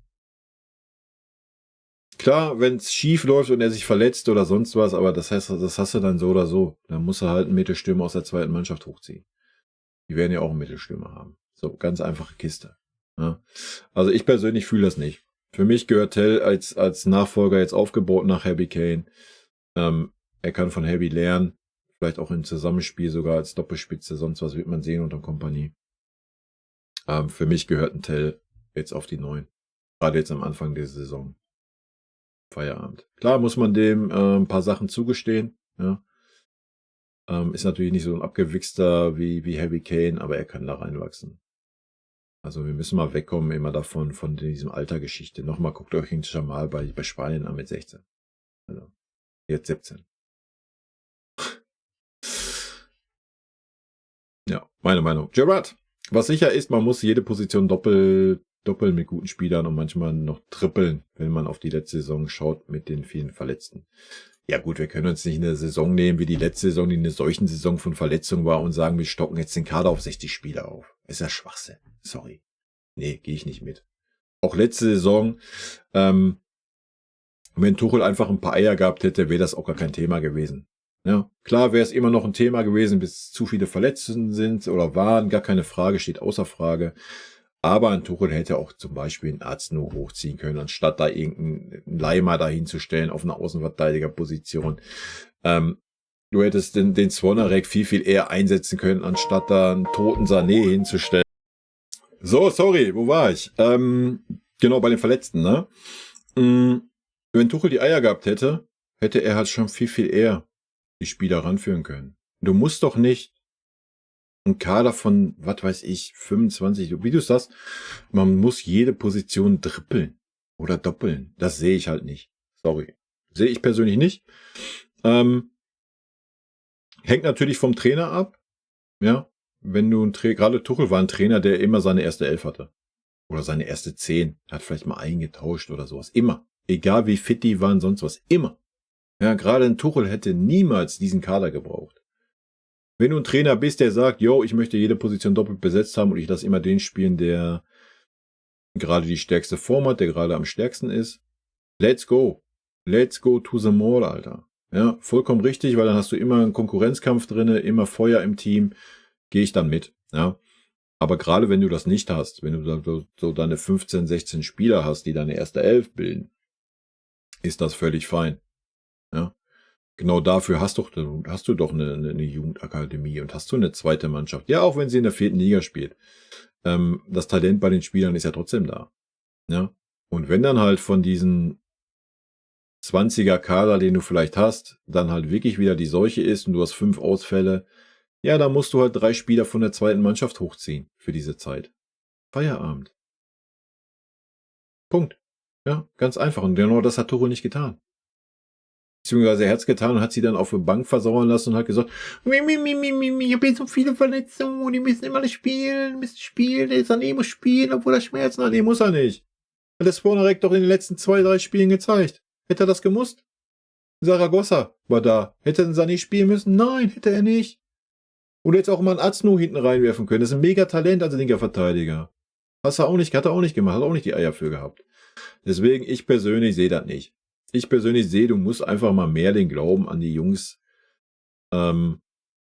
Klar, wenn es schief läuft und er sich verletzt oder sonst was, aber das heißt, das hast du dann so oder so. Dann muss er halt einen Mittelstürmer aus der zweiten Mannschaft hochziehen. Die werden ja auch einen Mittelstürmer haben. So, ganz einfache Kiste. Ja. Also ich persönlich fühle das nicht. Für mich gehört Tell als Nachfolger jetzt aufgebaut nach Harry Kane. Er kann von Harry lernen. Vielleicht auch im Zusammenspiel sogar als Doppelspitze. Sonst was wird man sehen unter Kompanie. Für mich gehört ein Tell jetzt auf die 9. Gerade jetzt am Anfang der Saison. Feierabend. Klar muss man dem ein paar Sachen zugestehen. Ja. Ist natürlich nicht so ein abgewichster wie Harry Kane, aber er kann da reinwachsen. Also wir müssen mal wegkommen immer davon, von diesem Altergeschichte. Nochmal guckt euch ihn schon mal bei Spanien an mit 16. Also jetzt 17. Ja, meine Meinung. Gerard, was sicher ist, man muss jede Position doppeln mit guten Spielern und manchmal noch trippeln, wenn man auf die letzte Saison schaut mit den vielen Verletzten. Ja gut, wir können uns nicht eine Saison nehmen wie die letzte Saison, die eine solchen Saison von Verletzungen war und sagen, wir stocken jetzt den Kader auf 60 Spieler auf. Ist ja Schwachsinn. Sorry. Nee, gehe ich nicht mit. Auch letzte Saison, Und wenn Tuchel einfach ein paar Eier gehabt hätte, wäre das auch gar kein Thema gewesen. Ja, klar wäre es immer noch ein Thema gewesen, bis zu viele Verletzte sind oder waren, gar keine Frage, steht außer Frage. Aber ein Tuchel hätte auch zum Beispiel einen Arzt nur hochziehen können, anstatt da irgendeinen Leimer dahin zu stellen auf einer Außenverteidigerposition. Du hättest den Zvonarek viel, viel eher einsetzen können, anstatt da einen toten Sané hinzustellen. So, sorry, wo war ich? Genau, bei den Verletzten, ne? Wenn Tuchel die Eier gehabt hätte, hätte er halt schon viel, viel eher die Spieler ranführen können. Du musst doch nicht einen Kader von, was weiß ich, 25, wie du sagst, man muss jede Position dribbeln oder doppeln. Das sehe ich halt nicht. Sorry. Sehe ich persönlich nicht. Hängt natürlich vom Trainer ab. Ja, wenn du gerade Tuchel war ein Trainer, der immer seine erste Elf hatte. Oder seine erste 10. Hat vielleicht mal eingetauscht oder sowas. Immer. Egal wie fit die waren, sonst was. Immer. Ja, gerade ein Tuchel hätte niemals diesen Kader gebraucht. Wenn du ein Trainer bist, der sagt, yo, ich möchte jede Position doppelt besetzt haben und ich lasse immer den spielen, der gerade die stärkste Form hat, der gerade am stärksten ist. Let's go. Let's go to the mall, Alter. Ja, vollkommen richtig, weil dann hast du immer einen Konkurrenzkampf drinne, immer Feuer im Team. Gehe ich dann mit. Ja. Aber gerade wenn du das nicht hast, wenn du so deine 15, 16 Spieler hast, die deine erste Elf bilden, ist das völlig fein. Ja. Genau dafür hast du doch eine Jugendakademie und hast du eine zweite Mannschaft. Ja, auch wenn sie in der 4. Liga spielt. Das Talent bei den Spielern ist ja trotzdem da. Ja. Und wenn dann halt von diesen 20er Kader, den du vielleicht hast, dann halt wirklich wieder die Seuche ist und du hast 5 Ausfälle, ja, dann musst du halt 3 Spieler von der zweiten Mannschaft hochziehen für diese Zeit. Feierabend. Punkt. Ja, ganz einfach. Und genau das hat Tuchel nicht getan. Beziehungsweise er hat es getan und hat sie dann auf der Bank versauern lassen und hat gesagt, ich habe jetzt so viele Verletzungen und die müssen immer spielen, der Sané muss spielen, obwohl er Schmerzen hat. Nee, muss er nicht. Hat der Zvonarek doch in den letzten 2, 3 Spielen gezeigt. Hätte er das gemusst? Saragossa war da. Hätte er Sané spielen müssen? Nein, hätte er nicht. Oder jetzt auch mal einen Aznu hinten reinwerfen können. Das ist ein mega Talent als linker Verteidiger. Hat er auch nicht gemacht, hat auch nicht die Eier für gehabt. Deswegen, ich persönlich sehe das nicht. Ich persönlich sehe, du musst einfach mal mehr den Glauben an die Jungs haben,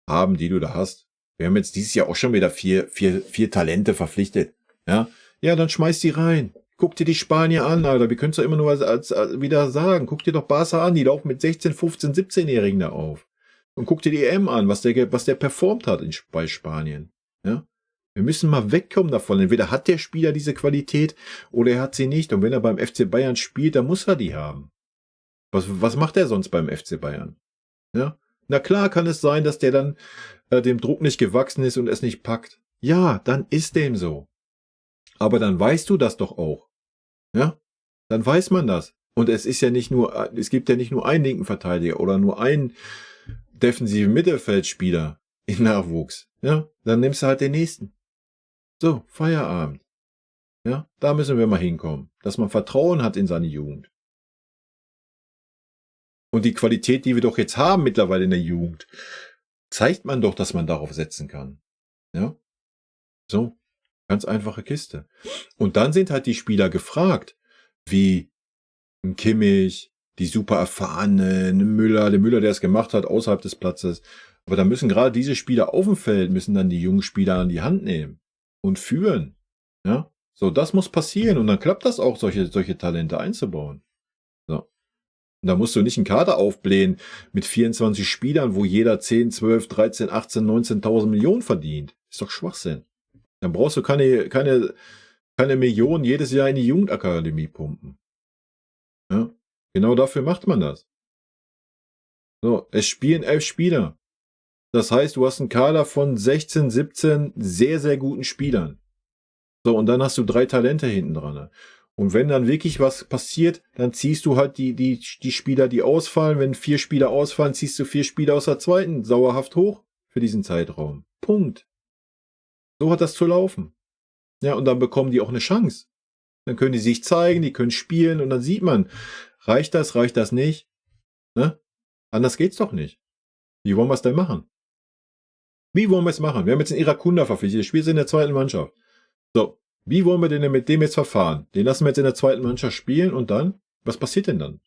die du da hast. Wir haben jetzt dieses Jahr auch schon wieder vier Talente verpflichtet. Ja, dann schmeiß die rein. Guck dir die Spanier an, Alter. Wir können es doch immer nur als wieder sagen. Guck dir doch Barca an. Die laufen mit 16, 15, 17-Jährigen da auf. Und guck dir die EM an, was der performt hat bei Spanien. Ja. Wir müssen mal wegkommen davon. Entweder hat der Spieler diese Qualität oder er hat sie nicht. Und wenn er beim FC Bayern spielt, dann muss er die haben. Was macht er sonst beim FC Bayern? Ja. Na klar kann es sein, dass der dann dem Druck nicht gewachsen ist und es nicht packt. Ja, dann ist dem so. Aber dann weißt du das doch auch. Ja. Dann weiß man das. Und es gibt ja nicht nur einen linken Verteidiger oder nur einen defensiven Mittelfeldspieler in Nachwuchs. Ja. Dann nimmst du halt den nächsten. So, Feierabend. Ja. Da müssen wir mal hinkommen. Dass man Vertrauen hat in seine Jugend. Und die Qualität, die wir doch jetzt haben mittlerweile in der Jugend, zeigt man doch, dass man darauf setzen kann. Ja. So. Ganz einfache Kiste. Und dann sind halt die Spieler gefragt, wie ein Kimmich, die super erfahrenen Müller, der Müller, der es gemacht hat, außerhalb des Platzes. Aber da müssen gerade diese Spieler auf dem Feld, müssen dann die jungen Spieler an die Hand nehmen und führen. Ja. So, das muss passieren und dann klappt das auch, solche Talente einzubauen. So. Und da musst du nicht einen Kader aufblähen mit 24 Spielern, wo jeder 10, 12, 13, 18, 19.000 Millionen verdient. Ist doch Schwachsinn. Dann brauchst du keine Millionen jedes Jahr in die Jugendakademie pumpen. Ja? Genau dafür macht man das. So, es spielen 11 Spieler. Das heißt, du hast einen Kader von 16, 17 sehr, sehr guten Spielern. So, und dann hast du 3 Talente hinten dran. Und wenn dann wirklich was passiert, dann ziehst du halt die Spieler, die ausfallen. Wenn 4 Spieler ausfallen, ziehst du 4 Spieler aus der zweiten sauerhaft hoch für diesen Zeitraum. Punkt. So hat das zu laufen. Ja, und dann bekommen die auch eine Chance. Dann können die sich zeigen, die können spielen und dann sieht man, reicht das nicht? Ne? Anders geht's doch nicht. Wie wollen wir es denn machen? Wie wollen wir es machen? Wir haben jetzt einen Irakunda verpflichtet, der spielt in der zweiten Mannschaft. So, wie wollen wir denn mit dem jetzt verfahren? Den lassen wir jetzt in der zweiten Mannschaft spielen und dann? Was passiert denn dann?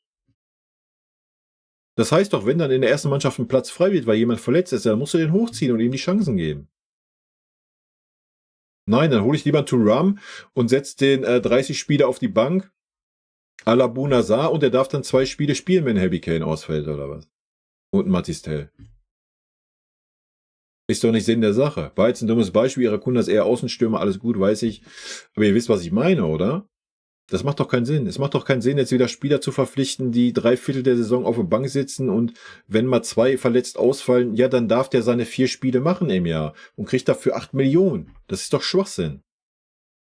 Das heißt doch, wenn dann in der ersten Mannschaft ein Platz frei wird, weil jemand verletzt ist, dann musst du den hochziehen und ihm die Chancen geben. Nein, dann hole ich lieber einen Thuram und setze den 30 Spieler auf die Bank, à la Bounazar, und der darf dann 2 Spiele spielen, wenn Harry Kane ausfällt oder was. Und ein Matistel. Ist doch nicht Sinn der Sache. War jetzt ein dummes Beispiel, Irakundo ist eher Außenstürmer, alles gut, weiß ich. Aber ihr wisst, was ich meine, oder? Das macht doch keinen Sinn. Es macht doch keinen Sinn, jetzt wieder Spieler zu verpflichten, die 3/4 der Saison auf der Bank sitzen, und wenn mal 2 verletzt ausfallen, ja, dann darf der seine 4 Spiele machen im Jahr und kriegt dafür 8 Millionen. Das ist doch Schwachsinn.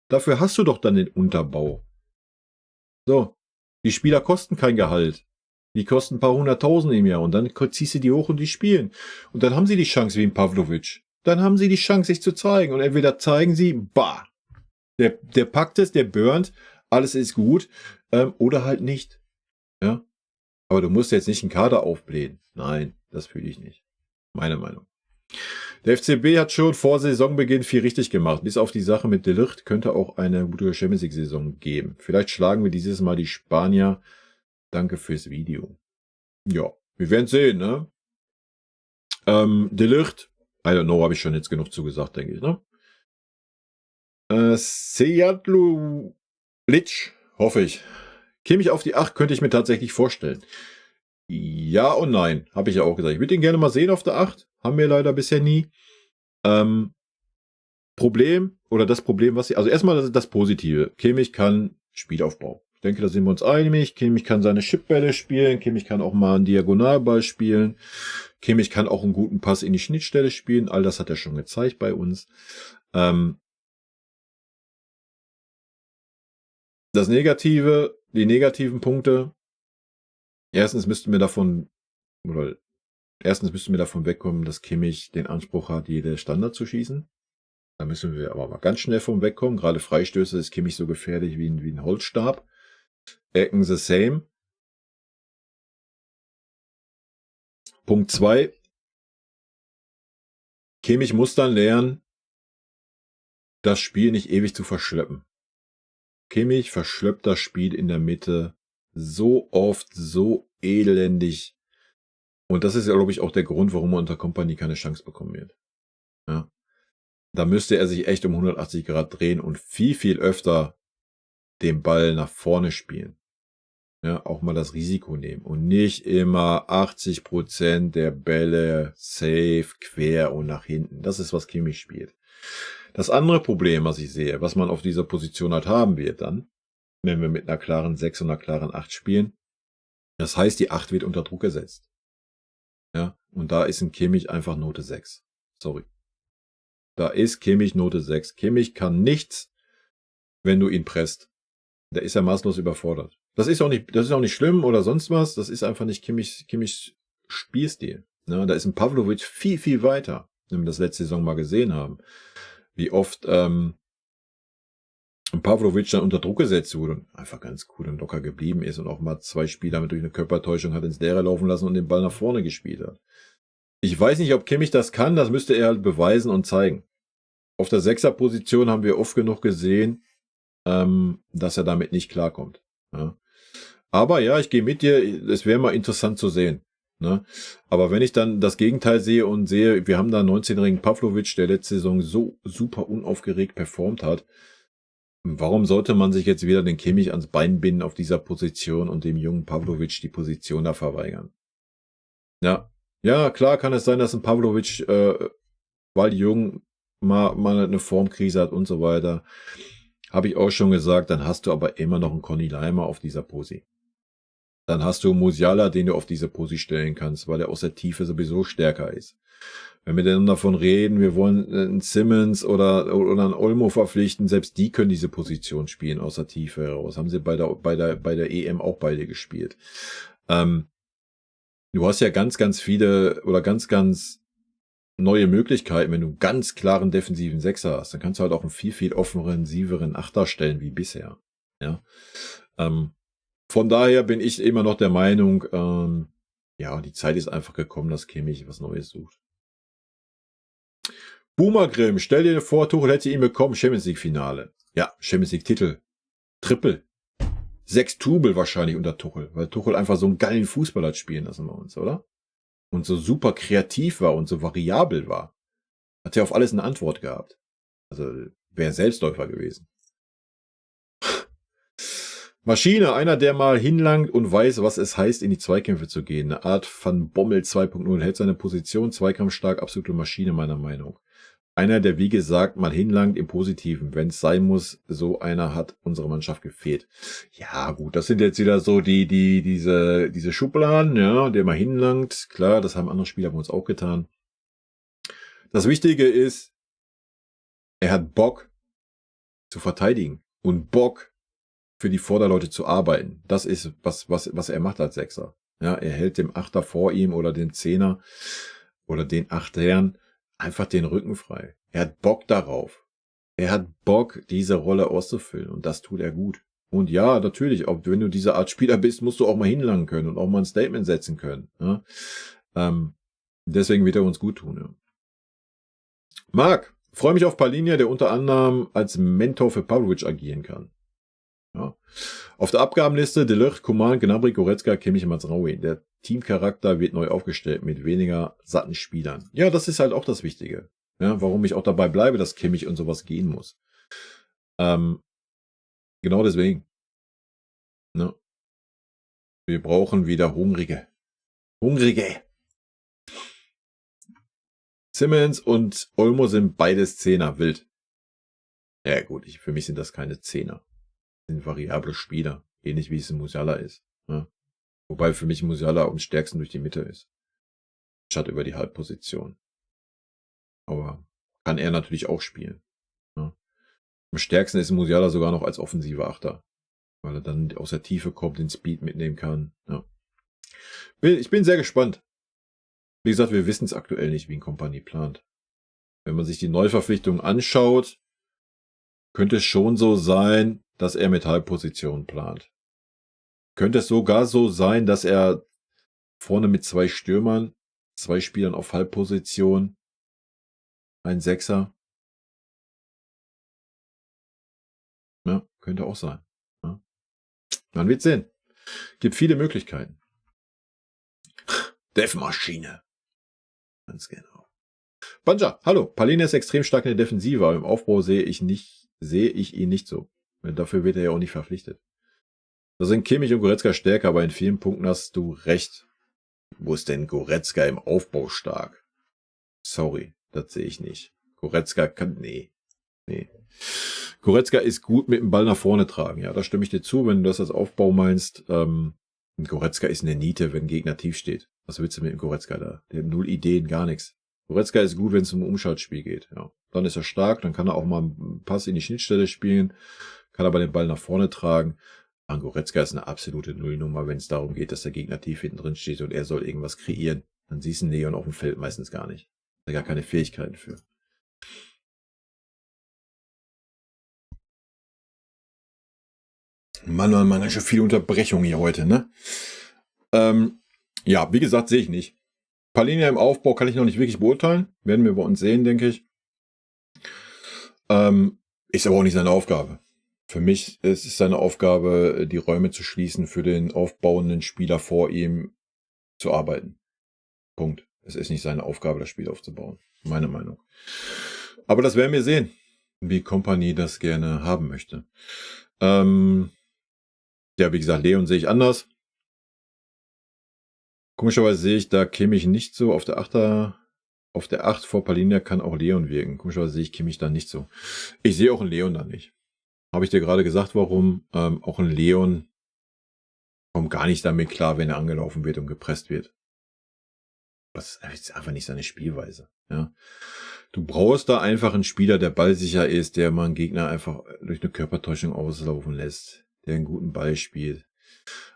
Dafür hast du doch dann den Unterbau. So, die Spieler kosten kein Gehalt. Die kosten ein paar 100.000 im Jahr, und dann ziehst du die hoch und die spielen. Und dann haben sie die Chance wie ein Pavlovic. Dann haben sie die Chance, sich zu zeigen. Und entweder zeigen sie, bah, der packt es, der burnt, alles ist gut, oder halt nicht. Ja? Aber du musst jetzt nicht einen Kader aufblähen. Nein, das fühle ich nicht. Meine Meinung. Der FCB hat schon vor Saisonbeginn viel richtig gemacht. Bis auf die Sache mit De Ligt könnte auch eine gute Champions League-Saison geben. Vielleicht schlagen wir dieses Mal die Spanier. Danke fürs Video. Ja, wir werden sehen, ne? De Ligt, I don't know, habe ich schon jetzt genug zugesagt, denke ich, ne? Sejadlu Litsch, hoffe ich. Kimmich auf die 8 könnte ich mir tatsächlich vorstellen. Ja und nein, habe ich ja auch gesagt. Ich würde ihn gerne mal sehen auf der 8. Haben wir leider bisher nie. Problem, was sie, also erstmal das Positive. Kimmich kann Spielaufbau. Ich denke, da sind wir uns einig. Kimmich kann seine Chipbälle spielen. Kimmich kann auch mal einen Diagonalball spielen. Kimmich kann auch einen guten Pass in die Schnittstelle spielen. All das hat er schon gezeigt bei uns. Das Negative, die negativen Punkte. Erstens müssten wir davon wegkommen, dass Kimmich den Anspruch hat, jede Standard zu schießen. Da müssen wir aber mal ganz schnell vom wegkommen. Gerade Freistöße ist Kimmich so gefährlich wie ein Holzstab. Ecken the same. Punkt 2. Kimmich muss dann lernen, das Spiel nicht ewig zu verschleppen. Kimmich verschleppt das Spiel in der Mitte so oft, so elendig. Und das ist ja, glaube ich, auch der Grund, warum er unter Kompanie keine Chance bekommen wird. Ja. Da müsste er sich echt um 180 Grad drehen und viel, viel öfter den Ball nach vorne spielen. Ja, auch mal das Risiko nehmen und nicht immer 80% der Bälle safe, quer und nach hinten. Das ist, was Kimmich spielt. Das andere Problem, was ich sehe, was man auf dieser Position halt haben wird dann, wenn wir mit einer klaren 6 und einer klaren 8 spielen, das heißt, die 8 wird unter Druck gesetzt. Ja, und da ist ein Kimmich einfach Note 6. Sorry. Da ist Kimmich Note 6. Kimmich kann nichts, wenn du ihn presst. Der ist ja maßlos überfordert. Das ist auch nicht schlimm oder sonst was. Das ist einfach nicht Kimmichs Spielstil. Ne? Da ist ein Pavlovic viel, viel weiter, wenn wir das letzte Saison mal gesehen haben. Wie oft ein Pavlovic dann unter Druck gesetzt wurde und einfach ganz cool und locker geblieben ist und auch mal 2 Spieler mit durch eine Körpertäuschung hat ins Leere laufen lassen und den Ball nach vorne gespielt hat. Ich weiß nicht, ob Kimmich das kann. Das müsste er halt beweisen und zeigen. Auf der 6er-Position haben wir oft genug gesehen, dass er damit nicht klarkommt. Ja. Aber ja, ich gehe mit dir, es wäre mal interessant zu sehen. Ne? Aber wenn ich dann das Gegenteil sehe und sehe, wir haben da einen 19-jährigen Pavlovic, der letzte Saison so super unaufgeregt performt hat, warum sollte man sich jetzt wieder den Kimmich ans Bein binden auf dieser Position und dem jungen Pavlovic die Position da verweigern? Ja, klar kann es sein, dass ein Pavlovic, weil jung, mal eine Formkrise hat und so weiter. Habe ich auch schon gesagt, dann hast du aber immer noch einen Conny Leimer auf dieser Posi. Dann hast du Musiala, den du auf diese Posi stellen kannst, weil er aus der Tiefe sowieso stärker ist. Wenn wir dann davon reden, wir wollen einen Simmons oder einen Olmo verpflichten, selbst die können diese Position spielen aus der Tiefe heraus. Haben sie bei der EM auch beide gespielt. Du hast ja ganz, ganz viele oder ganz, ganz neue Möglichkeiten, wenn du einen ganz klaren defensiven Sechser hast, dann kannst du halt auch einen viel, viel offensiveren Achter stellen wie bisher. Ja. Von daher bin ich immer noch der Meinung, ja, die Zeit ist einfach gekommen, dass Kimmich was Neues sucht. Boomergrim, stell dir vor, Tuchel hätte ihn bekommen, Champions League Finale. Ja, Champions League Titel. Triple. Sextubel wahrscheinlich unter Tuchel, weil Tuchel einfach so einen geilen Fußball hat spielen lassen bei uns, oder? Und so super kreativ war und so variabel war. Hat ja auf alles eine Antwort gehabt. Also wäre Selbstläufer gewesen. Maschine, einer, der mal hinlangt und weiß, was es heißt, in die Zweikämpfe zu gehen. Eine Art Van Bommel 2.0, hält seine Position, zweikampfstark, absolute Maschine meiner Meinung. Einer, der wie gesagt mal hinlangt im Positiven, wenn es sein muss, so einer hat unsere Mannschaft gefehlt. Ja gut, das sind jetzt wieder so diese Schubladen, ja, der mal hinlangt. Klar, das haben andere Spieler bei uns auch getan. Das Wichtige ist, er hat Bock zu verteidigen und Bock für die Vorderleute zu arbeiten. Das ist, was er macht als Sechser. Ja, er hält dem Achter vor ihm oder den Zehner oder den Achtern einfach den Rücken frei. Er hat Bock darauf. Er hat Bock, diese Rolle auszufüllen und das tut er gut. Und ja, natürlich, auch wenn du diese Art Spieler bist, musst du auch mal hinlangen können und auch mal ein Statement setzen können. Ja? Deswegen wird er uns gut tun. Ja. Marc, freue mich auf Palhinha, der unter anderem als Mentor für Pavlovic agieren kann. Ja. Auf der Abgabenliste Deleucht, Coman, Gnabry, Goretzka, Kimmich, Mazraoui. Der Teamcharakter wird neu aufgestellt mit weniger satten Spielern. Ja, das ist halt auch das Wichtige. Ja, warum ich auch dabei bleibe, dass Kimmich und sowas gehen muss. Genau deswegen. Ne? Wir brauchen wieder Hungrige. Simmons und Olmo sind beides Zehner, wild. Ja gut, für mich sind das keine Zehner. Das sind variable Spieler. Ähnlich wie es in Musiala ist. Ja? Wobei für mich Musiala am stärksten durch die Mitte ist. Statt über die Halbposition. Aber kann er natürlich auch spielen. Ja. Am stärksten ist Musiala sogar noch als offensiver Achter. Weil er dann aus der Tiefe kommt, den Speed mitnehmen kann. Ja. Ich bin sehr gespannt. Wie gesagt, wir wissen es aktuell nicht, wie ein Kompanie plant. Wenn man sich die Neuverpflichtungen anschaut, könnte es schon so sein, dass er mit Halbpositionen plant. Könnte es sogar so sein, dass er vorne mit 2 Stürmern, 2 Spielern auf Halbposition, ein Sechser. Ja, könnte auch sein. Ja. Man wird sehen. Gibt viele Möglichkeiten. Dev-Maschine. Ganz genau. Banja, hallo. Palhinha ist extrem stark in der Defensive, aber im Aufbau sehe ich ihn nicht so. Dafür wird er ja auch nicht verpflichtet. Da sind Kimmich und Goretzka stärker, aber in vielen Punkten hast du recht. Wo ist denn Goretzka im Aufbau stark? Sorry, das sehe ich nicht. Goretzka kann, nee. Goretzka ist gut mit dem Ball nach vorne tragen. Ja, da stimme ich dir zu, wenn du das als Aufbau meinst. Goretzka ist eine Niete, wenn ein Gegner tief steht. Was willst du mit dem Goretzka da? Der hat 0 Ideen, gar nichts. Goretzka ist gut, wenn es um ein Umschaltspiel geht. Ja, dann ist er stark, dann kann er auch mal einen Pass in die Schnittstelle spielen, kann aber den Ball nach vorne tragen. Goretzka ist eine absolute Nullnummer, wenn es darum geht, dass der Gegner tief hinten drin steht und er soll irgendwas kreieren. Dann siehst du einen Leon auf dem Feld meistens gar nicht. Da gar keine Fähigkeiten für. Mann, ganz schön viele Unterbrechungen hier heute, ne? Ja, wie gesagt, sehe ich nicht. Palhinha im Aufbau kann ich noch nicht wirklich beurteilen. Werden wir bei uns sehen, denke ich. Ist aber auch nicht seine Aufgabe. Für mich ist es seine Aufgabe, die Räume zu schließen, für den aufbauenden Spieler vor ihm zu arbeiten. Punkt. Es ist nicht seine Aufgabe, das Spiel aufzubauen. Meine Meinung. Aber das werden wir sehen, wie Kompanie das gerne haben möchte. Ja, wie gesagt, Leon sehe ich anders. Komischerweise sehe ich da Kimmich nicht so. Auf der 8 vor Palhinha kann auch Leon wirken. Komischerweise sehe ich Kimmich da nicht so. Ich sehe auch einen Leon da nicht. Habe ich dir gerade gesagt, warum? Auch ein Leon kommt gar nicht damit klar, wenn er angelaufen wird und gepresst wird. Das ist einfach nicht seine Spielweise. Ja. Du brauchst da einfach einen Spieler, der ballsicher ist, der mal einen Gegner einfach durch eine Körpertäuschung auslaufen lässt, der einen guten Ball spielt.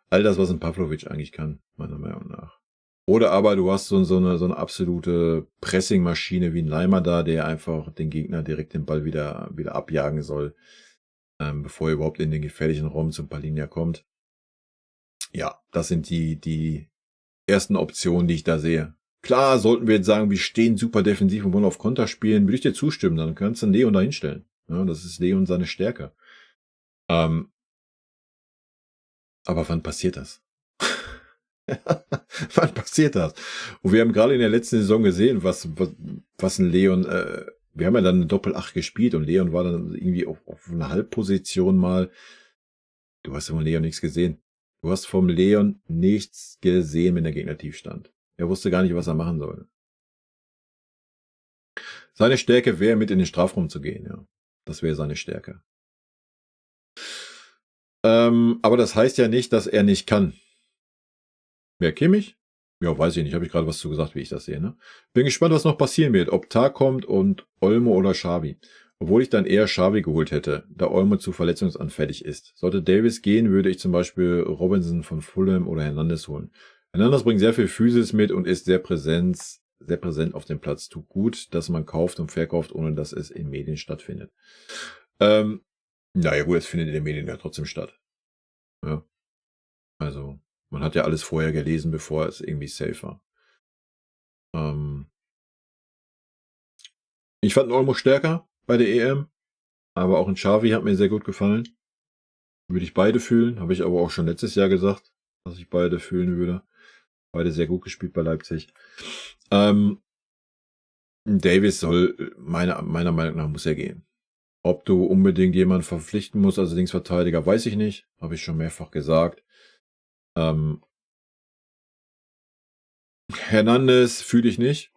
All das, was ein Pavlovic eigentlich kann, meiner Meinung nach. Oder aber du hast so eine absolute Pressing-Maschine wie ein Leimer da, der einfach den Gegner direkt den Ball wieder abjagen soll, bevor er überhaupt in den gefährlichen Raum zum Palhinha kommt. Ja, das sind die ersten Optionen, die ich da sehe. Klar, sollten wir jetzt sagen, wir stehen super defensiv und wollen auf Konter spielen, würde ich dir zustimmen, dann kannst du Leon da hinstellen. Ja, das ist Leon seine Stärke. Aber wann passiert das? Wann passiert das? Und wir haben gerade in der letzten Saison gesehen, was ein Leon, wir haben ja dann eine Doppel-8 gespielt und Leon war dann irgendwie auf einer Halbposition mal. Du hast vom Leon nichts gesehen. Du hast vom Leon nichts gesehen, wenn der Gegner tief stand. Er wusste gar nicht, was er machen soll. Seine Stärke wäre, mit in den Strafraum zu gehen, ja. Das wäre seine Stärke. Aber das heißt ja nicht, dass er nicht kann. Wer, Kimmich? Ja, weiß ich nicht. Habe ich gerade was zu gesagt, wie ich das sehe. Ne? Bin gespannt, was noch passieren wird. Ob Tag kommt und Olmo oder Xavi. Obwohl ich dann eher Xavi geholt hätte, da Olmo zu verletzungsanfällig ist. Sollte Davis gehen, würde ich zum Beispiel Robinson von Fulham oder Hernandez holen. Hernandez bringt sehr viel Physis mit und ist sehr präsent auf dem Platz. Tut gut, dass man kauft und verkauft, ohne dass es in Medien stattfindet. Naja gut, es findet in den Medien ja trotzdem statt. Ja. Also, man hat ja alles vorher gelesen, bevor es irgendwie safe war. Ich fand Olmo stärker bei der EM, aber auch ein Xavi hat mir sehr gut gefallen. Würde ich beide fühlen, habe ich aber auch schon letztes Jahr gesagt, dass ich beide fühlen würde. Beide sehr gut gespielt bei Leipzig. Davis soll, meiner Meinung nach, muss er gehen. Ob du unbedingt jemanden verpflichten musst als Linksverteidiger, weiß ich nicht. Habe ich schon mehrfach gesagt. Hernandez fühle ich nicht.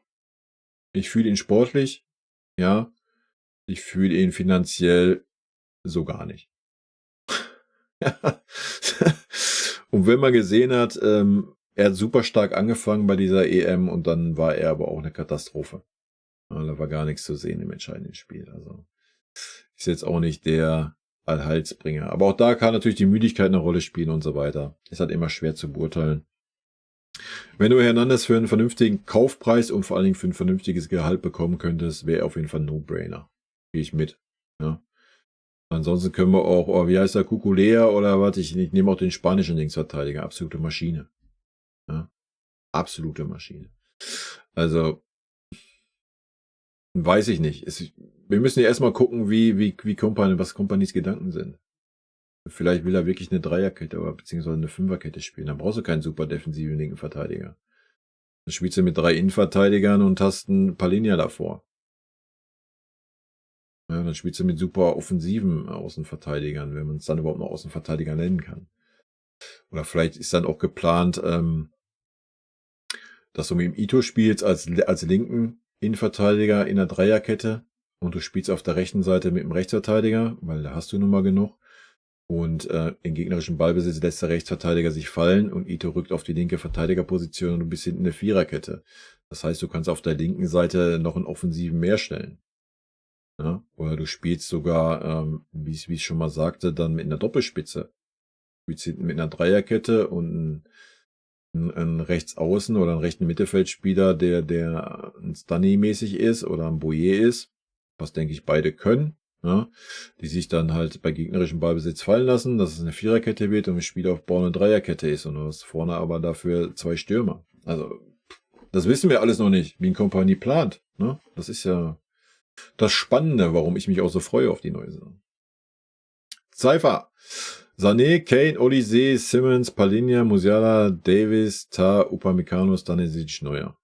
Ich fühle ihn sportlich. Ja. Ich fühle ihn finanziell so gar nicht. Und wenn man gesehen hat, er hat super stark angefangen bei dieser EM und dann war er aber auch eine Katastrophe. Da war gar nichts zu sehen im entscheidenden Spiel. Also ist jetzt auch nicht der Allheilsbringer. Aber auch da kann natürlich die Müdigkeit eine Rolle spielen und so weiter. Ist halt immer schwer zu beurteilen. Wenn du Hernandez für einen vernünftigen Kaufpreis und vor allen Dingen für ein vernünftiges Gehalt bekommen könntest, wäre auf jeden Fall ein No-Brainer. Gehe ich mit. Ja. Ansonsten können wir auch, wie heißt der, Kukulea oder was? Ich nehme auch den spanischen Linksverteidiger. Absolute Maschine. Ja. Absolute Maschine. Also, weiß ich nicht. Wir müssen ja erstmal gucken, was Kompanis Gedanken sind. Vielleicht will er wirklich eine Dreierkette oder beziehungsweise eine Fünferkette spielen. Dann brauchst du keinen super defensiven linken Verteidiger. Dann spielst du mit 3 Innenverteidigern und hast einen Palhinha davor. Ja, dann spielst du mit super offensiven Außenverteidigern, wenn man es dann überhaupt noch Außenverteidiger nennen kann. Oder vielleicht ist dann auch geplant, dass du mit dem Ito spielst als linken Innenverteidiger in der Dreierkette und du spielst auf der rechten Seite mit dem Rechtsverteidiger, weil da hast du nun mal genug. Und in gegnerischen Ballbesitz lässt der Rechtsverteidiger sich fallen und Ito rückt auf die linke Verteidigerposition und du bist hinten eine Viererkette. Das heißt, du kannst auf der linken Seite noch einen Offensiven mehr stellen. Ja? Oder du spielst sogar, wie ich schon mal sagte, dann mit einer Doppelspitze. Du spielst hinten mit einer Dreierkette und ein Rechtsaußen oder einen rechten Mittelfeldspieler, der ein Stunny-mäßig ist oder ein Boyer ist, was denke ich beide können. Ja, die sich dann halt bei gegnerischem Ballbesitz fallen lassen, dass es eine Viererkette wird und im Spielaufbau eine Dreierkette ist und du hast vorne aber dafür 2 Stürmer. Also, das wissen wir alles noch nicht, wie ein Kompanie plant. Ne? Das ist ja das Spannende, warum ich mich auch so freue auf die neue Saison. Cypher. Sané, Kane, Olise, Simmons, Palhinha, Musiala, Davis, Tah, Upamecano, Stanisic, Neuer.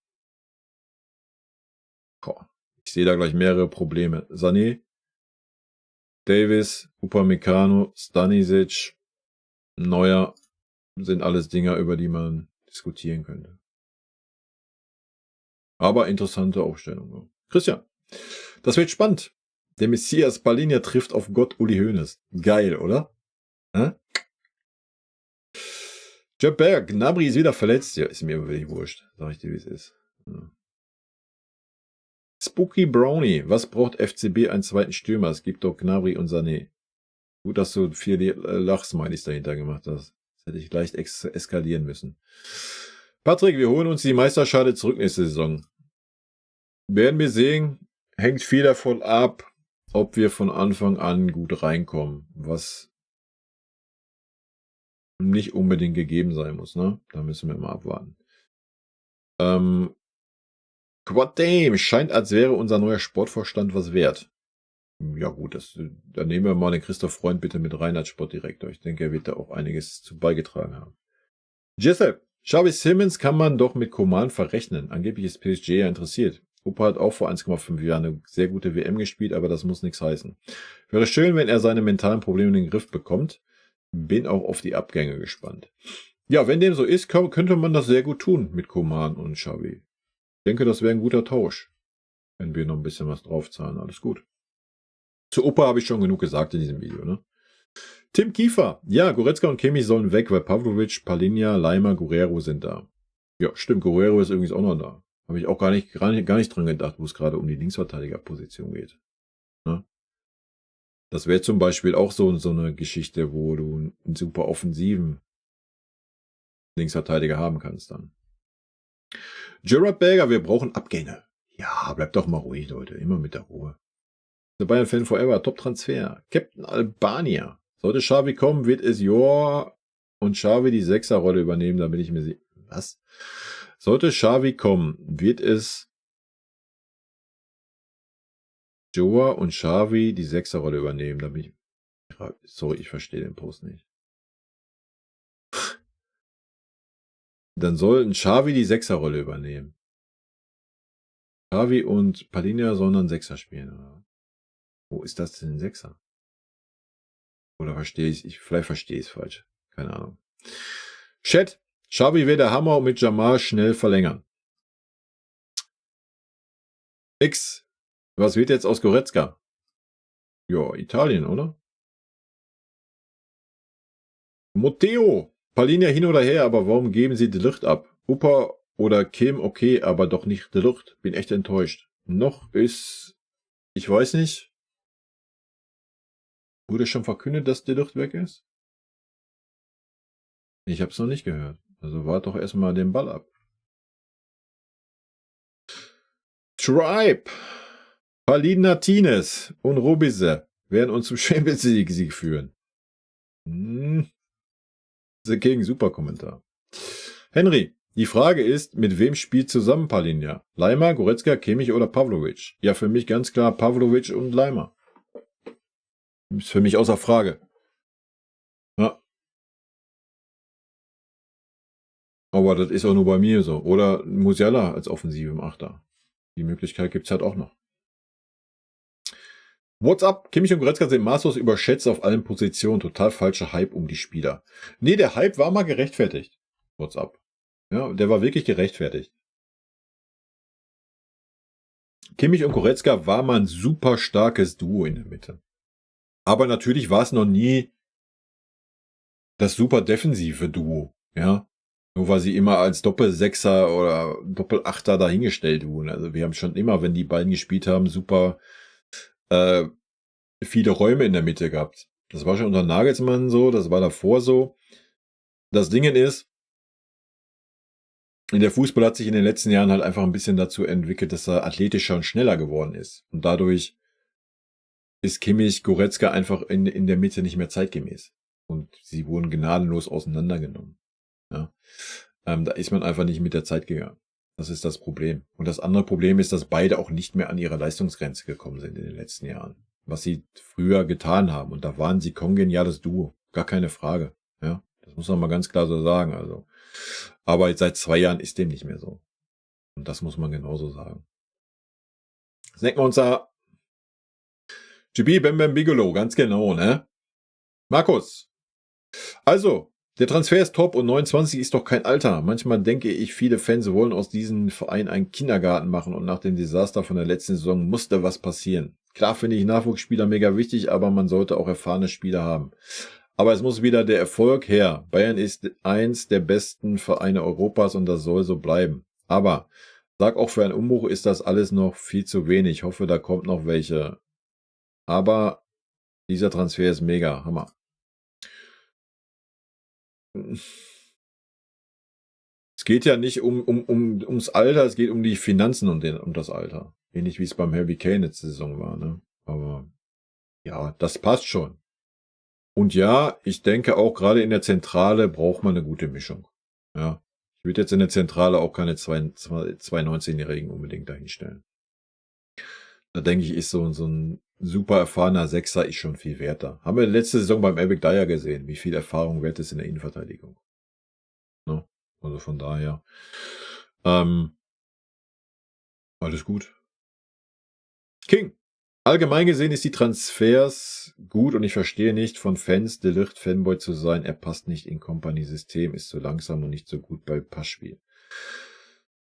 Ich sehe da gleich mehrere Probleme. Sané, Davis, Upamecano, Stanisic, Neuer sind alles Dinger, über die man diskutieren könnte. Aber interessante Aufstellung. Christian, das wird spannend. Der Messias Palhinha trifft auf Gott Uli Hoeneß. Geil, oder? Berg, Gnabry ist wieder verletzt. Ja, ist mir wirklich wurscht. Sag ich dir, wie es ist. Ja. Spooky Brownie. Was braucht FCB einen zweiten Stürmer? Es gibt doch Gnabry und Sané. Gut, dass du 4 Lachsmilies dahinter gemacht hast. Das hätte ich leicht eskalieren müssen. Patrick, wir holen uns die Meisterschale zurück nächste Saison. Werden wir sehen. Hängt viel davon ab, ob wir von Anfang an gut reinkommen. Was nicht unbedingt gegeben sein muss, ne? Da müssen wir mal abwarten. Quaddam, scheint, als wäre unser neuer Sportvorstand was wert. Ja gut, dann nehmen wir mal den Christoph Freund bitte mit rein als Sportdirektor. Ich denke, er wird da auch einiges zu beigetragen haben. Giselle, Xavi Simons kann man doch mit Coman verrechnen. Angeblich ist PSG ja interessiert. Opa hat auch vor 1,5 Jahren eine sehr gute WM gespielt, aber das muss nichts heißen. Wäre schön, wenn er seine mentalen Probleme in den Griff bekommt. Bin auch auf die Abgänge gespannt. Ja, wenn dem so ist, könnte man das sehr gut tun mit Coman und Xavi. Ich denke, das wäre ein guter Tausch. Wenn wir noch ein bisschen was draufzahlen, alles gut. Zu Opa habe ich schon genug gesagt in diesem Video, ne? Tim Kiefer. Ja, Goretzka und Kimmich sollen weg, weil Pavlovic, Palinja, Leimer, Guerrero sind da. Ja, stimmt, Guerrero ist übrigens auch noch da. Habe ich auch gar nicht dran gedacht, wo es gerade um die Linksverteidigerposition geht. Ne? Das wäre zum Beispiel auch so eine Geschichte, wo du einen super offensiven Linksverteidiger haben kannst dann. Gerard Berger, wir brauchen Abgänge. Ja, bleib doch mal ruhig, Leute. Immer mit der Ruhe. Der Bayern-Fan Forever, Top-Transfer. Captain Albania. Sollte Xavi kommen, wird es Jor und Xavi die Sechserrolle übernehmen, da bin ich mir sicher. Was? Sollte Xavi kommen, wird es Jor und Xavi die Sechserrolle übernehmen, da bin ich. Sorry, ich verstehe den Post nicht. Dann sollten Xavi die Sechserrolle übernehmen. Xavi und Palinja sollen dann Sechser spielen, oder? Wo ist das denn ein Sechser? Oder vielleicht verstehe ich es falsch. Keine Ahnung. Chat, Xavi wäre der Hammer und mit Jamal schnell verlängern. X, was wird jetzt aus Goretzka? Ja, Italien, oder? Matteo, Palinja hin oder her, aber warum geben sie De Ligt ab? Upa oder Kim, okay, aber doch nicht De Ligt. Bin echt enttäuscht. Noch ist, ich weiß nicht, wurde schon verkündet, dass De Ligt weg ist? Ich hab's noch nicht gehört. Also wart doch erstmal den Ball ab. Tribe, Palina Tines und Robise werden uns zum Champions League-Sieg führen. The King, super Kommentar. Henry, die Frage ist, mit wem spielt zusammen Palinja? Leimer, Goretzka, Kimmich oder Pavlovic? Ja, für mich ganz klar Pavlovic und Leimer. Ist für mich außer Frage. Ja. Aber das ist auch nur bei mir so. Oder Musiala als Offensive im Achter. Die Möglichkeit gibt's halt auch noch. What's up? Kimmich und Goretzka sind maßlos überschätzt auf allen Positionen. Total falscher Hype um die Spieler. Nee, der Hype war mal gerechtfertigt. What's up? Ja, der war wirklich gerechtfertigt. Kimmich und Goretzka war mal ein super starkes Duo in der Mitte. Aber natürlich war es noch nie das super defensive Duo, ja. Nur weil sie immer als Doppelsechser oder Doppelachter dahingestellt wurden. Also wir haben schon immer, wenn die beiden gespielt haben, super viele Räume in der Mitte gehabt. Das war schon unter Nagelsmann so, das war davor so. Das Ding ist, der Fußball hat sich in den letzten Jahren halt einfach ein bisschen dazu entwickelt, dass er athletischer und schneller geworden ist. Und dadurch ist Kimmich, Goretzka einfach in der Mitte nicht mehr zeitgemäß. Und sie wurden gnadenlos auseinandergenommen. Ja. Da ist man einfach nicht mit der Zeit gegangen. Das ist das Problem. Und das andere Problem ist, dass beide auch nicht mehr an ihre Leistungsgrenze gekommen sind in den letzten Jahren. Was sie früher getan haben. Und da waren sie kongeniales Duo. Gar keine Frage. Ja. Das muss man mal ganz klar so sagen. Also. Aber seit 2 Jahren ist dem nicht mehr so. Und das muss man genauso sagen. Das denken wir uns da. GB Bam Bam Bigelow, ganz genau, ne? Markus. Also, der Transfer ist top und 29 ist doch kein Alter. Manchmal denke ich, viele Fans wollen aus diesem Verein einen Kindergarten machen und nach dem Desaster von der letzten Saison musste was passieren. Klar finde ich Nachwuchsspieler mega wichtig, aber man sollte auch erfahrene Spieler haben. Aber es muss wieder der Erfolg her. Bayern ist eins der besten Vereine Europas und das soll so bleiben. Aber sag auch für einen Umbruch ist das alles noch viel zu wenig. Ich hoffe, da kommt noch welche. Aber dieser Transfer ist mega. Hammer. Es geht ja nicht ums Alter, es geht um die Finanzen und um das Alter. Ähnlich wie es beim Harry Kane letzte Saison war, ne? Aber ja, das passt schon. Und ja, ich denke auch gerade in der Zentrale braucht man eine gute Mischung. Ja. Ich würde jetzt in der Zentrale auch keine 19-Jährigen unbedingt dahinstellen. Da denke ich, ist so ein super erfahrener Sechser ist schon viel werter. Haben wir letzte Saison beim Eric Dyer gesehen, wie viel Erfahrung wert ist in der Innenverteidigung. Ne? Also von daher, ähm, alles gut. King. Allgemein gesehen ist die Transfers gut und ich verstehe nicht von Fans, De Ligt Fanboy zu sein. Er passt nicht in Company-System, ist zu langsam und nicht so gut bei Passspiel.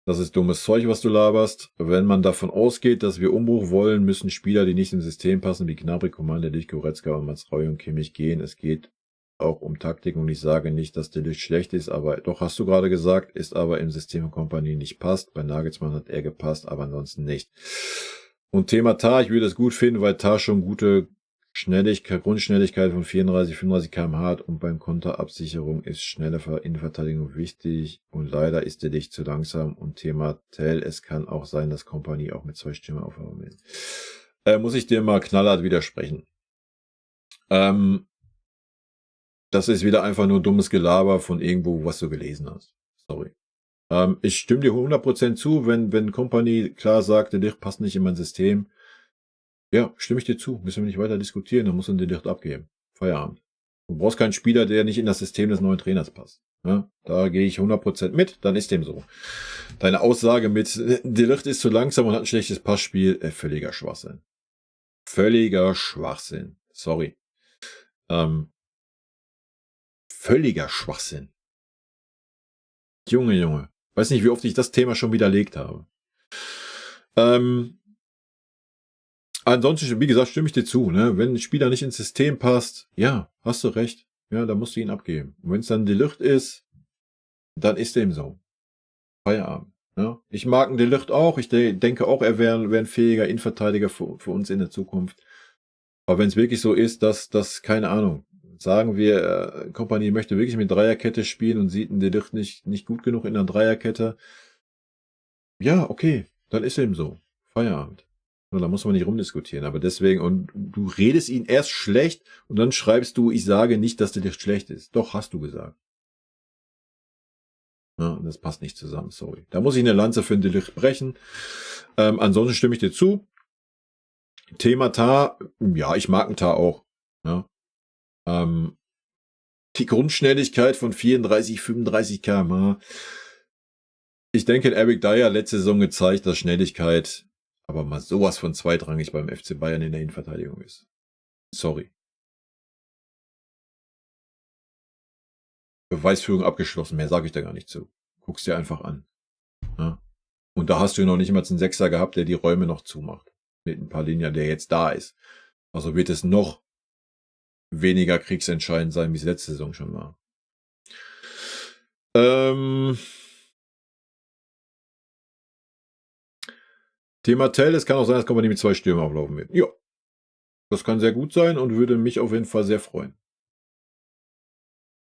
Das ist dummes Zeug, was du laberst. Wenn man davon ausgeht, dass wir Umbruch wollen, müssen Spieler, die nicht im System passen, wie Gnabry, Coman, De Ligt, Goretzka und Mazraoui und Kimmich gehen. Es geht auch um Taktik und ich sage nicht, dass De Ligt schlecht ist, aber doch hast du gerade gesagt, ist aber im System von Company nicht passt. Bei Nagelsmann hat er gepasst, aber ansonsten nicht. Und Thema Tar, ich würde es gut finden, weil Tar schon gute Grundschnelligkeit von 34, 35 km/h hat und beim Konterabsicherung ist schnelle Innenverteidigung wichtig und leider ist der Dicht zu langsam und Thema Tell, es kann auch sein, dass Kompanie auch mit 2 Stimmen aufhören will. Muss ich dir mal knallhart widersprechen. Das ist wieder einfach nur dummes Gelaber von irgendwo, was du gelesen hast. Sorry. Ich stimme dir 100% zu, wenn Company klar sagt, der Licht passt nicht in mein System. Ja, stimme ich dir zu. Müssen wir nicht weiter diskutieren, dann muss man den Licht abgeben. Feierabend. Du brauchst keinen Spieler, der nicht in das System des neuen Trainers passt. Ja, da gehe ich 100% mit, dann ist dem so. Deine Aussage mit, der Licht ist zu langsam und hat ein schlechtes Passspiel, völliger Schwachsinn. Völliger Schwachsinn. Sorry. Völliger Schwachsinn. Junge. Weiß nicht, wie oft ich das Thema schon widerlegt habe. Ansonsten, wie gesagt, stimme ich dir zu. Ne? Wenn ein Spieler nicht ins System passt, ja, hast du recht. Ja, dann musst du ihn abgeben. Und wenn es dann De Ligt ist, dann ist dem so. Feierabend. Ne? Ich mag einen De Ligt auch. Ich denke auch, er wäre ein fähiger Innenverteidiger für uns in der Zukunft. Aber wenn es wirklich so ist, dass keine Ahnung, sagen wir, Kompanie möchte wirklich mit Dreierkette spielen und sieht einen De Ligt nicht gut genug in der Dreierkette, ja, okay, dann ist eben so. Feierabend. Und da muss man nicht rumdiskutieren. Aber deswegen, und du redest ihn erst schlecht und dann schreibst du, ich sage nicht, dass der Licht schlecht ist. Doch, hast du gesagt. Ja, das passt nicht zusammen, sorry. Da muss ich eine Lanze für den Licht brechen. Ansonsten stimme ich dir zu. Thema Tar, ja, ich mag einen Tar auch. Ja. Die Grundschnelligkeit von 34, 35 km/h. Ich denke, Eric Dyer letzte Saison gezeigt, dass Schnelligkeit aber mal sowas von zweitrangig beim FC Bayern in der Innenverteidigung ist. Sorry. Beweisführung abgeschlossen, mehr sage ich da gar nicht zu. Guck's dir einfach an. Ja? Und da hast du noch nicht mal einen Sechser gehabt, der die Räume noch zumacht. Mit ein paar Linien, der jetzt da ist. Also wird es noch weniger kriegsentscheidend sein, wie es letzte Saison schon war. Thema Tell, es kann auch sein, dass Kompanie mit 2 Stürmen auflaufen wird. Ja, das kann sehr gut sein und würde mich auf jeden Fall sehr freuen.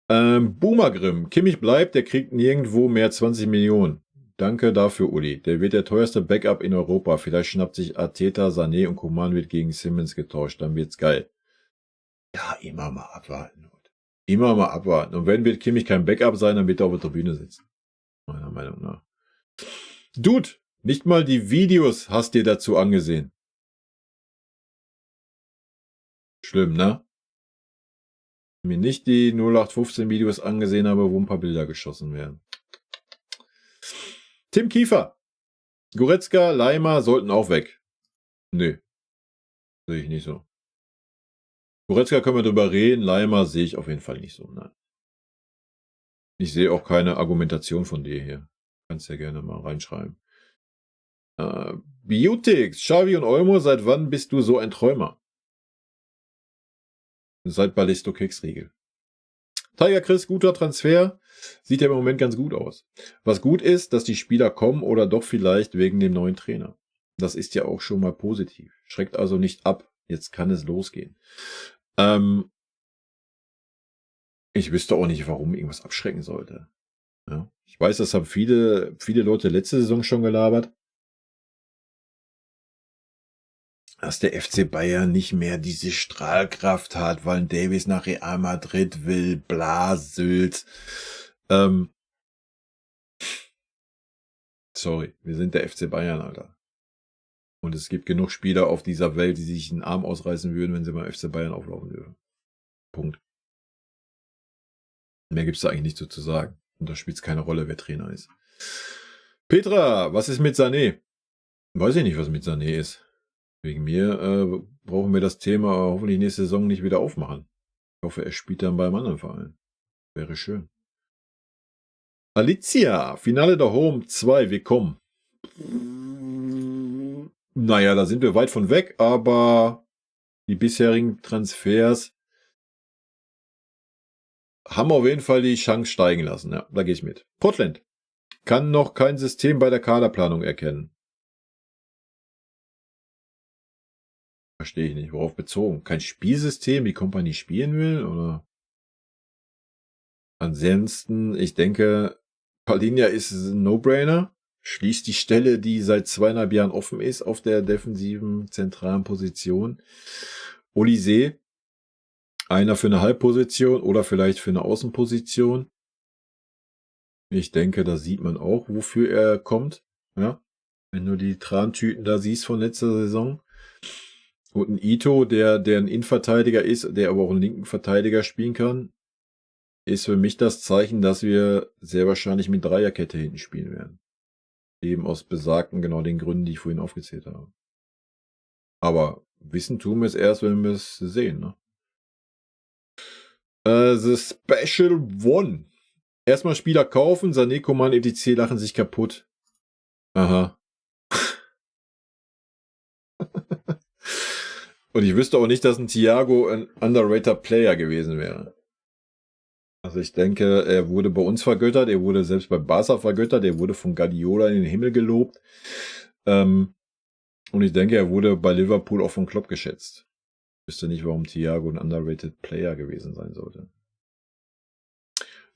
Boomergrim, Kimmich bleibt, der kriegt nirgendwo mehr 20 Millionen. Danke dafür, Uli. Der wird der teuerste Backup in Europa. Vielleicht schnappt sich Arteta, Sané und Coman wird gegen Simmons getauscht. Dann wird's geil. Ja, immer mal abwarten. Immer mal abwarten. Und wenn wird Kimmich kein Backup sein, dann wird er auf der Tribüne sitzen. Meiner Meinung nach. Dude, nicht mal die Videos hast dir dazu angesehen. Schlimm, ne? Mir nicht die 0815 Videos angesehen habe, wo ein paar Bilder geschossen werden. Tim Kiefer. Goretzka, Leimer sollten auch weg. Nö. Sehe ich nicht so. Goretzka können wir drüber reden, Leimer sehe ich auf jeden Fall nicht so. Nein. Ich sehe auch keine Argumentation von dir hier. Kannst ja gerne mal reinschreiben. Beautix, Xavi und Olmo, seit wann bist du so ein Träumer? Seit Ballisto Keksriegel. Tiger Chris, guter Transfer. Sieht ja im Moment ganz gut aus. Was gut ist, dass die Spieler kommen oder doch vielleicht wegen dem neuen Trainer. Das ist ja auch schon mal positiv. Schreckt also nicht ab. Jetzt kann es losgehen. Ich wüsste auch nicht, warum irgendwas abschrecken sollte. Ja. Ich weiß, das haben viele Leute letzte Saison schon gelabert. Dass der FC Bayern nicht mehr diese Strahlkraft hat, weil ein Davies nach Real Madrid will, bla, Sylt. Sorry, wir sind der FC Bayern, Alter. Und es gibt genug Spieler auf dieser Welt, die sich den Arm ausreißen würden, wenn sie beim FC Bayern auflaufen würden. Punkt. Mehr gibt's da eigentlich nicht so zu sagen. Und da spielt es keine Rolle, wer Trainer ist. Petra, was ist mit Sané? Weiß ich nicht, was mit Sané ist. Wegen mir brauchen wir das Thema hoffentlich nächste Saison nicht wieder aufmachen. Ich hoffe, er spielt dann beim anderen Verein. Wäre schön. Alicia, Finale der Home 2, wir kommen. Naja, da sind wir weit von weg, aber die bisherigen Transfers haben auf jeden Fall die Chance steigen lassen. Ja, da gehe ich mit. Portland kann noch kein System bei der Kaderplanung erkennen. Verstehe ich nicht. Worauf bezogen? Kein Spielsystem, wie Kompanie spielen will? Oder? Ansonsten, ich denke, Palhinha ist ein No-Brainer. Schließt die Stelle, die seit 2,5 Jahren offen ist, auf der defensiven zentralen Position. Olise, einer für eine Halbposition oder vielleicht für eine Außenposition. Ich denke, da sieht man auch, wofür er kommt. Ja, wenn du die Trantüten da siehst von letzter Saison. Und ein Ito, der ein Innenverteidiger ist, der aber auch einen linken Verteidiger spielen kann, ist für mich das Zeichen, dass wir sehr wahrscheinlich mit Dreierkette hinten spielen werden. Eben aus besagten, genau den Gründen, die ich vorhin aufgezählt habe. Aber wissen tun wir es erst, wenn wir es sehen, ne? The Special One. Erstmal Spieler kaufen, Sané, Coman, etc. lachen sich kaputt. Aha. Und ich wüsste auch nicht, dass ein Thiago ein underrated Player gewesen wäre. Also ich denke, er wurde bei uns vergöttert, er wurde selbst bei Barca vergöttert, er wurde von Guardiola in den Himmel gelobt. Und ich denke, er wurde bei Liverpool auch von Klopp geschätzt. Ich wüsste nicht, warum Thiago ein underrated Player gewesen sein sollte.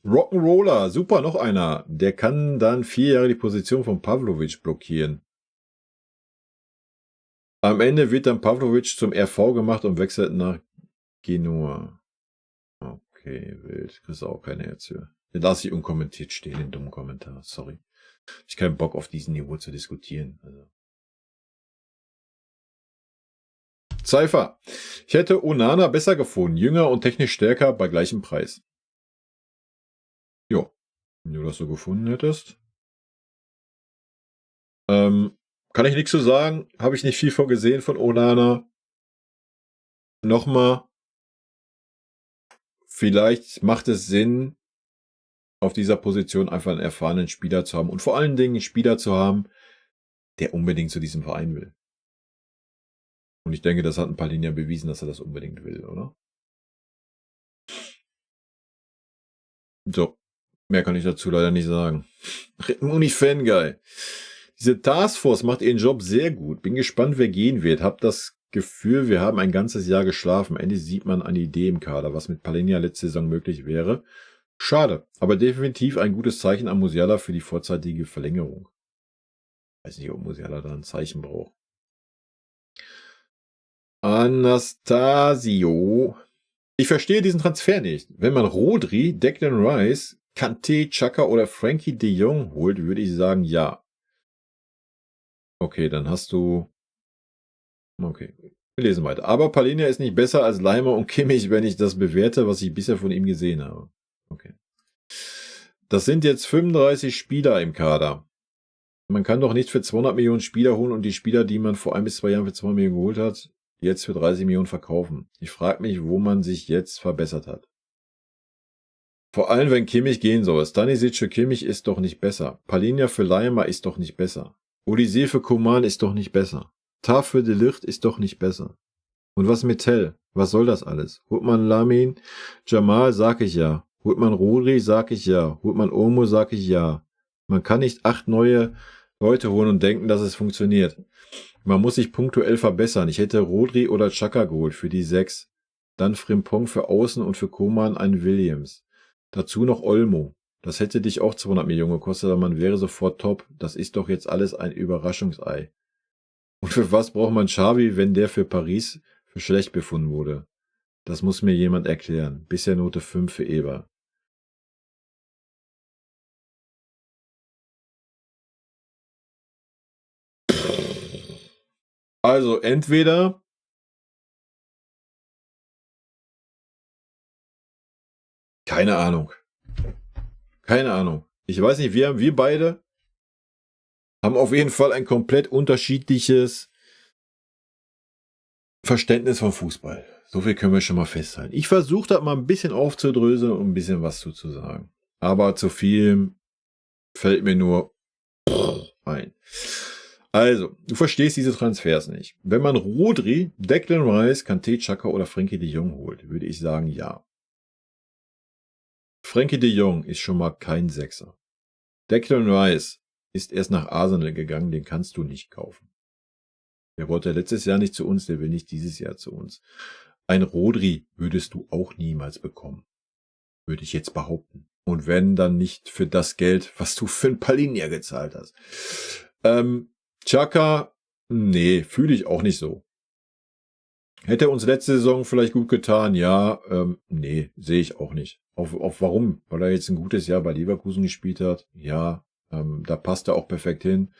Rock'n'Roller, super, noch einer. Der kann dann 4 Jahre die Position von Pavlovic blockieren. Am Ende wird dann Pavlovic zum RV gemacht und wechselt nach Genua. Okay, wild. Kriegst auch keine jetzt für. Den lasse ich unkommentiert stehen, den dummen Kommentar. Sorry. Ich habe keinen Bock auf diesem Niveau zu diskutieren. Also. Cypher. Ich hätte Onana besser gefunden. Jünger und technisch stärker bei gleichem Preis. Jo. Wenn du das so gefunden hättest. Kann ich nichts zu sagen. Habe ich nicht viel von gesehen von Onana. Nochmal. Vielleicht macht es Sinn, auf dieser Position einfach einen erfahrenen Spieler zu haben und vor allen Dingen einen Spieler zu haben, der unbedingt zu diesem Verein will. Und ich denke, das hat ein Palhinha bewiesen, dass er das unbedingt will, oder? So, mehr kann ich dazu leider nicht sagen. Uni-Fanguy. Diese Taskforce macht ihren Job sehr gut. Bin gespannt, wer gehen wird. Hab das Gefühl, wir haben ein ganzes Jahr geschlafen. Endlich sieht man eine Idee im Kader, was mit Palhinha letzte Saison möglich wäre. Schade, aber definitiv ein gutes Zeichen an Musiala für die vorzeitige Verlängerung. Weiß nicht, ob Musiala da ein Zeichen braucht. Anastasio. Ich verstehe diesen Transfer nicht. Wenn man Rodri, Declan Rice, Kanté, Xhaka oder Frankie de Jong holt, würde ich sagen, ja. Okay, dann hast du... Okay, wir lesen weiter. Aber Palhinha ist nicht besser als Leimer und Kimmich, wenn ich das bewerte, was ich bisher von ihm gesehen habe. Okay. Das sind jetzt 35 Spieler im Kader. Man kann doch nicht für 200 Millionen Spieler holen und die Spieler, die man vor 1 bis 2 Jahren für 200 Millionen geholt hat, jetzt für 30 Millionen verkaufen. Ich frage mich, wo man sich jetzt verbessert hat. Vor allem, wenn Kimmich gehen soll. Stanisic für Kimmich ist doch nicht besser. Palhinha für Leimer ist doch nicht besser. Olise für Coman ist doch nicht besser. Tah für De Ligt ist doch nicht besser. Und was mit Tell? Was soll das alles? Holt man Lamin, Jamal, sag ich ja. Holt man Rodri, sag ich ja. Holt man Olmo, sag ich ja. Man kann nicht 8 neue Leute holen und denken, dass es funktioniert. Man muss sich punktuell verbessern. Ich hätte Rodri oder Xhaka geholt für die 6. Dann Frimpong für Außen und für Coman einen Williams. Dazu noch Olmo. Das hätte dich auch 200 Millionen gekostet, aber man wäre sofort top. Das ist doch jetzt alles ein Überraschungsei. Und für was braucht man Xavi, wenn der für Paris für schlecht befunden wurde? Das muss mir jemand erklären. Bisher Note 5 für Eber. Also entweder keine Ahnung. Keine Ahnung. Ich weiß nicht, wir beide haben auf jeden Fall ein komplett unterschiedliches Verständnis von Fußball. So viel können wir schon mal festhalten. Ich versuche da mal ein bisschen aufzudröseln und ein bisschen was zu sagen. Aber zu viel fällt mir nur ein. Also, du verstehst diese Transfers nicht. Wenn man Rodri, Declan Rice, Kanté, Xhaka oder Frenkie de Jong holt, würde ich sagen, ja. Frenkie de Jong ist schon mal kein Sechser. Declan Rice ist erst nach Arsenal gegangen, den kannst du nicht kaufen. Der wollte letztes Jahr nicht zu uns, der will nicht dieses Jahr zu uns. Ein Rodri würdest du auch niemals bekommen. Würde ich jetzt behaupten. Und wenn, dann nicht für das Geld, was du für ein Palhinha gezahlt hast. Xhaka, nee, fühle ich auch nicht so. Hätte er uns letzte Saison vielleicht gut getan? Ja, nee, sehe ich auch nicht. Auf warum? Weil er jetzt ein gutes Jahr bei Leverkusen gespielt hat? Ja, da passt er auch perfekt hin.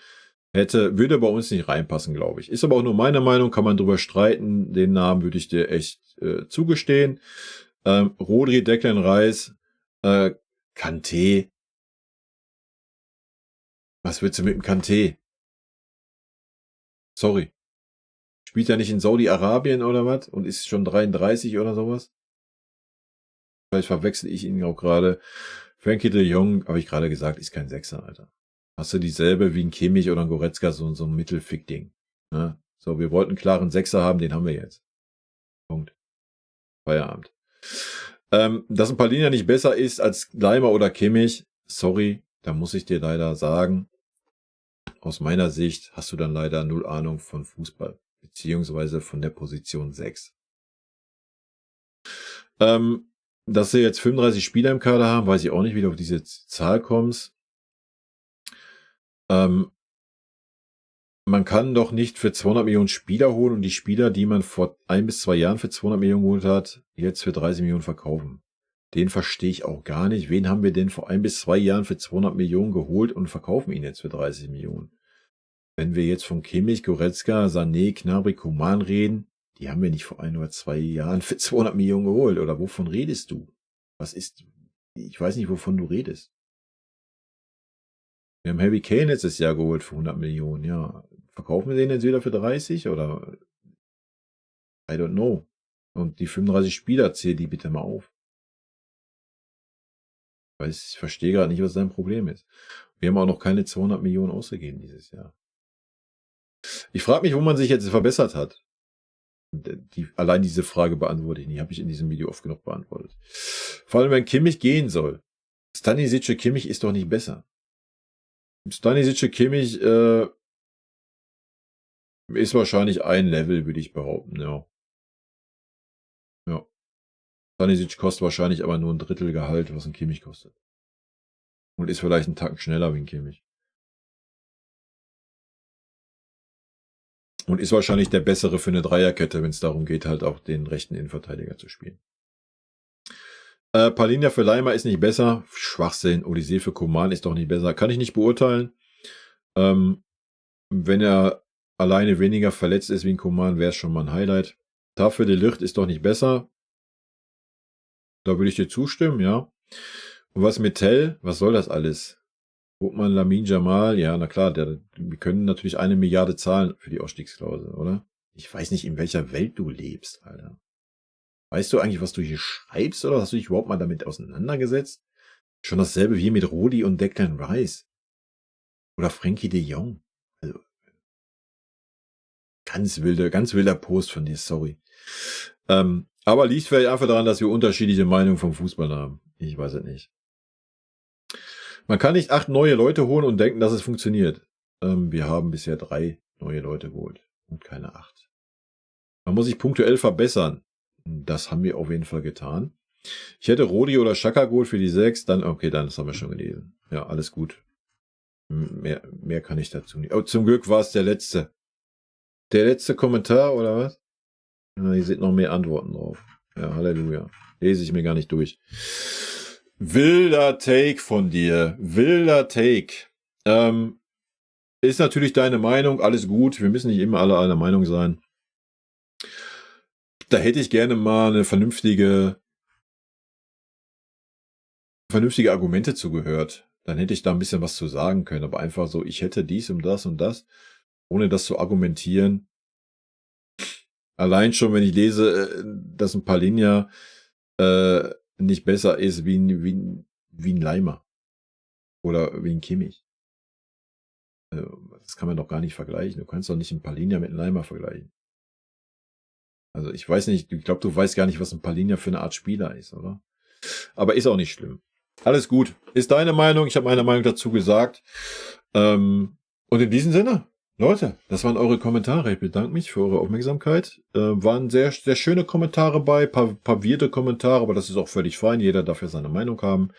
Würde bei uns nicht reinpassen, glaube ich. Ist aber auch nur meine Meinung, kann man drüber streiten. Den Namen würde ich dir echt zugestehen. Rodri, Declan Rice, Kanté. Was willst du mit dem Kanté? Sorry. Spielt er nicht in Saudi-Arabien oder was? Und ist schon 33 oder sowas? Vielleicht verwechsel ich ihn auch gerade. Frenkie de Jong, habe ich gerade gesagt, ist kein Sechser, Alter. Hast du dieselbe wie ein Kimmich oder ein Goretzka, so ein Mittelfick-Ding. Ne? So, wir wollten einen klaren Sechser haben, den haben wir jetzt. Punkt. Feierabend. Dass ein Palhinha nicht besser ist als Leimer oder Kimmich, sorry, da muss ich dir leider sagen, aus meiner Sicht hast du dann leider null Ahnung von Fußball, beziehungsweise von der Position 6. Dass sie jetzt 35 Spieler im Kader haben, weiß ich auch nicht, wie du auf diese Zahl kommst. Man kann doch nicht für 200 Millionen Spieler holen und die Spieler, die man vor 1 bis 2 Jahren für 200 Millionen geholt hat, jetzt für 30 Millionen verkaufen. Den verstehe ich auch gar nicht. Wen haben wir denn vor 1 bis 2 Jahren für 200 Millionen geholt und verkaufen ihn jetzt für 30 Millionen? Wenn wir jetzt von Kimmich, Goretzka, Sané, Gnabry, Coman reden, die haben wir nicht vor 1 oder 2 Jahren für 200 Millionen geholt. Oder wovon redest du? Ich weiß nicht, wovon du redest. Wir haben Harry Kane letztes Jahr geholt für 100 Millionen, ja. Verkaufen wir den jetzt wieder für 30 oder? I don't know. Und die 35 Spieler, zähl die bitte mal auf. Ich verstehe gerade nicht, was dein Problem ist. Wir haben auch noch keine 200 Millionen ausgegeben dieses Jahr. Ich frage mich, wo man sich jetzt verbessert hat. Allein diese Frage beantworte ich nicht. Habe ich in diesem Video oft genug beantwortet. Vor allem, wenn Kimmich gehen soll. Stanisic Kimmich ist doch nicht besser. Stanisic Kimmich ist wahrscheinlich ein Level, würde ich behaupten, ja. Ja. Stanisic kostet wahrscheinlich aber nur ein Drittel Gehalt, was ein Kimmich kostet. Und ist vielleicht einen Tacken schneller wie ein Kimmich. Und ist wahrscheinlich der bessere für eine Dreierkette, wenn es darum geht, halt auch den rechten Innenverteidiger zu spielen. Palhinha für Leimer ist nicht besser. Schwachsinn. Olise für Coman ist doch nicht besser. Kann ich nicht beurteilen. Wenn er alleine weniger verletzt ist wie ein Coman, wäre es schon mal ein Highlight. Dafür De Ligt ist doch nicht besser. Da würde ich dir zustimmen, ja. Und was mit Tell? Was soll das alles? Hopman, Lamine Jamal, ja, na klar, wir können natürlich 1 Milliarde zahlen für die Ausstiegsklausel, oder? Ich weiß nicht, in welcher Welt du lebst, Alter. Weißt du eigentlich, was du hier schreibst, oder hast du dich überhaupt mal damit auseinandergesetzt? Schon dasselbe wie mit Rodi und Declan Rice. Oder Frenkie de Jong. Also, ganz wilder Post von dir, sorry. Aber liegt vielleicht einfach daran, dass wir unterschiedliche Meinungen vom Fußball haben. Ich weiß es nicht. Man kann nicht 8 neue Leute holen und denken, dass es funktioniert. Wir haben bisher 3 neue Leute geholt und keine 8. Man muss sich punktuell verbessern. Das haben wir auf jeden Fall getan. Ich hätte Rodi oder Xhaka geholt für die 6, dann, okay, dann, das haben wir schon gelesen. Ja, alles gut. Mehr kann ich dazu nicht. Oh, zum Glück war es der letzte. Der letzte Kommentar, oder was? Ja, hier sind noch mehr Antworten drauf. Ja, Halleluja. Lese ich mir gar nicht durch. Wilder Take von dir. Wilder Take. Ist natürlich deine Meinung, alles gut. Wir müssen nicht immer alle einer Meinung sein. Da hätte ich gerne mal eine vernünftige Argumente zugehört. Dann hätte ich da ein bisschen was zu sagen können. Aber einfach so, ich hätte dies und das, ohne das zu argumentieren. Allein schon, wenn ich lese, dass ein Palinja nicht besser ist wie ein Leimer. Oder wie ein Kimmich. Das kann man doch gar nicht vergleichen. Du kannst doch nicht einen Palinja mit einem Leimer vergleichen. Also ich weiß nicht, ich glaube, du weißt gar nicht, was ein Palinja für eine Art Spieler ist, oder? Aber ist auch nicht schlimm. Alles gut. Ist deine Meinung. Ich habe meine Meinung dazu gesagt. Und in diesem Sinne, Leute, das waren eure Kommentare. Ich bedanke mich für eure Aufmerksamkeit. Waren sehr, sehr schöne Kommentare bei, paar wirde Kommentare, aber das ist auch völlig fein. Jeder darf ja seine Meinung haben.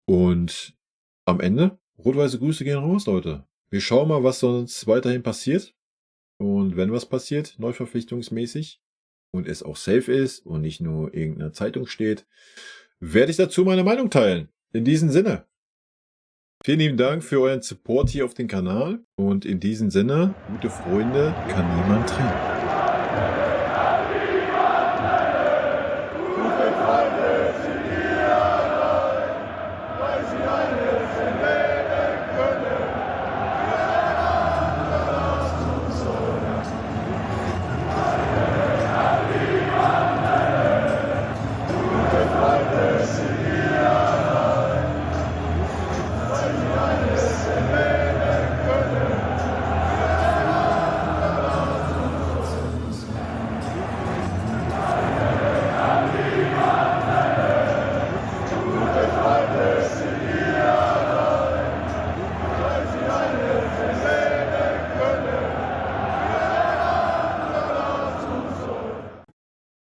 Und am Ende, rot-weiße Grüße gehen raus, Leute. Wir schauen mal, was sonst weiterhin passiert. Und wenn was passiert, neuverpflichtungsmäßig, und es auch safe ist und nicht nur irgendeine Zeitung steht, werde ich dazu meine Meinung teilen. In diesem Sinne. Vielen lieben Dank für euren Support hier auf dem Kanal. Und in diesem Sinne, gute Freunde kann niemand trennen.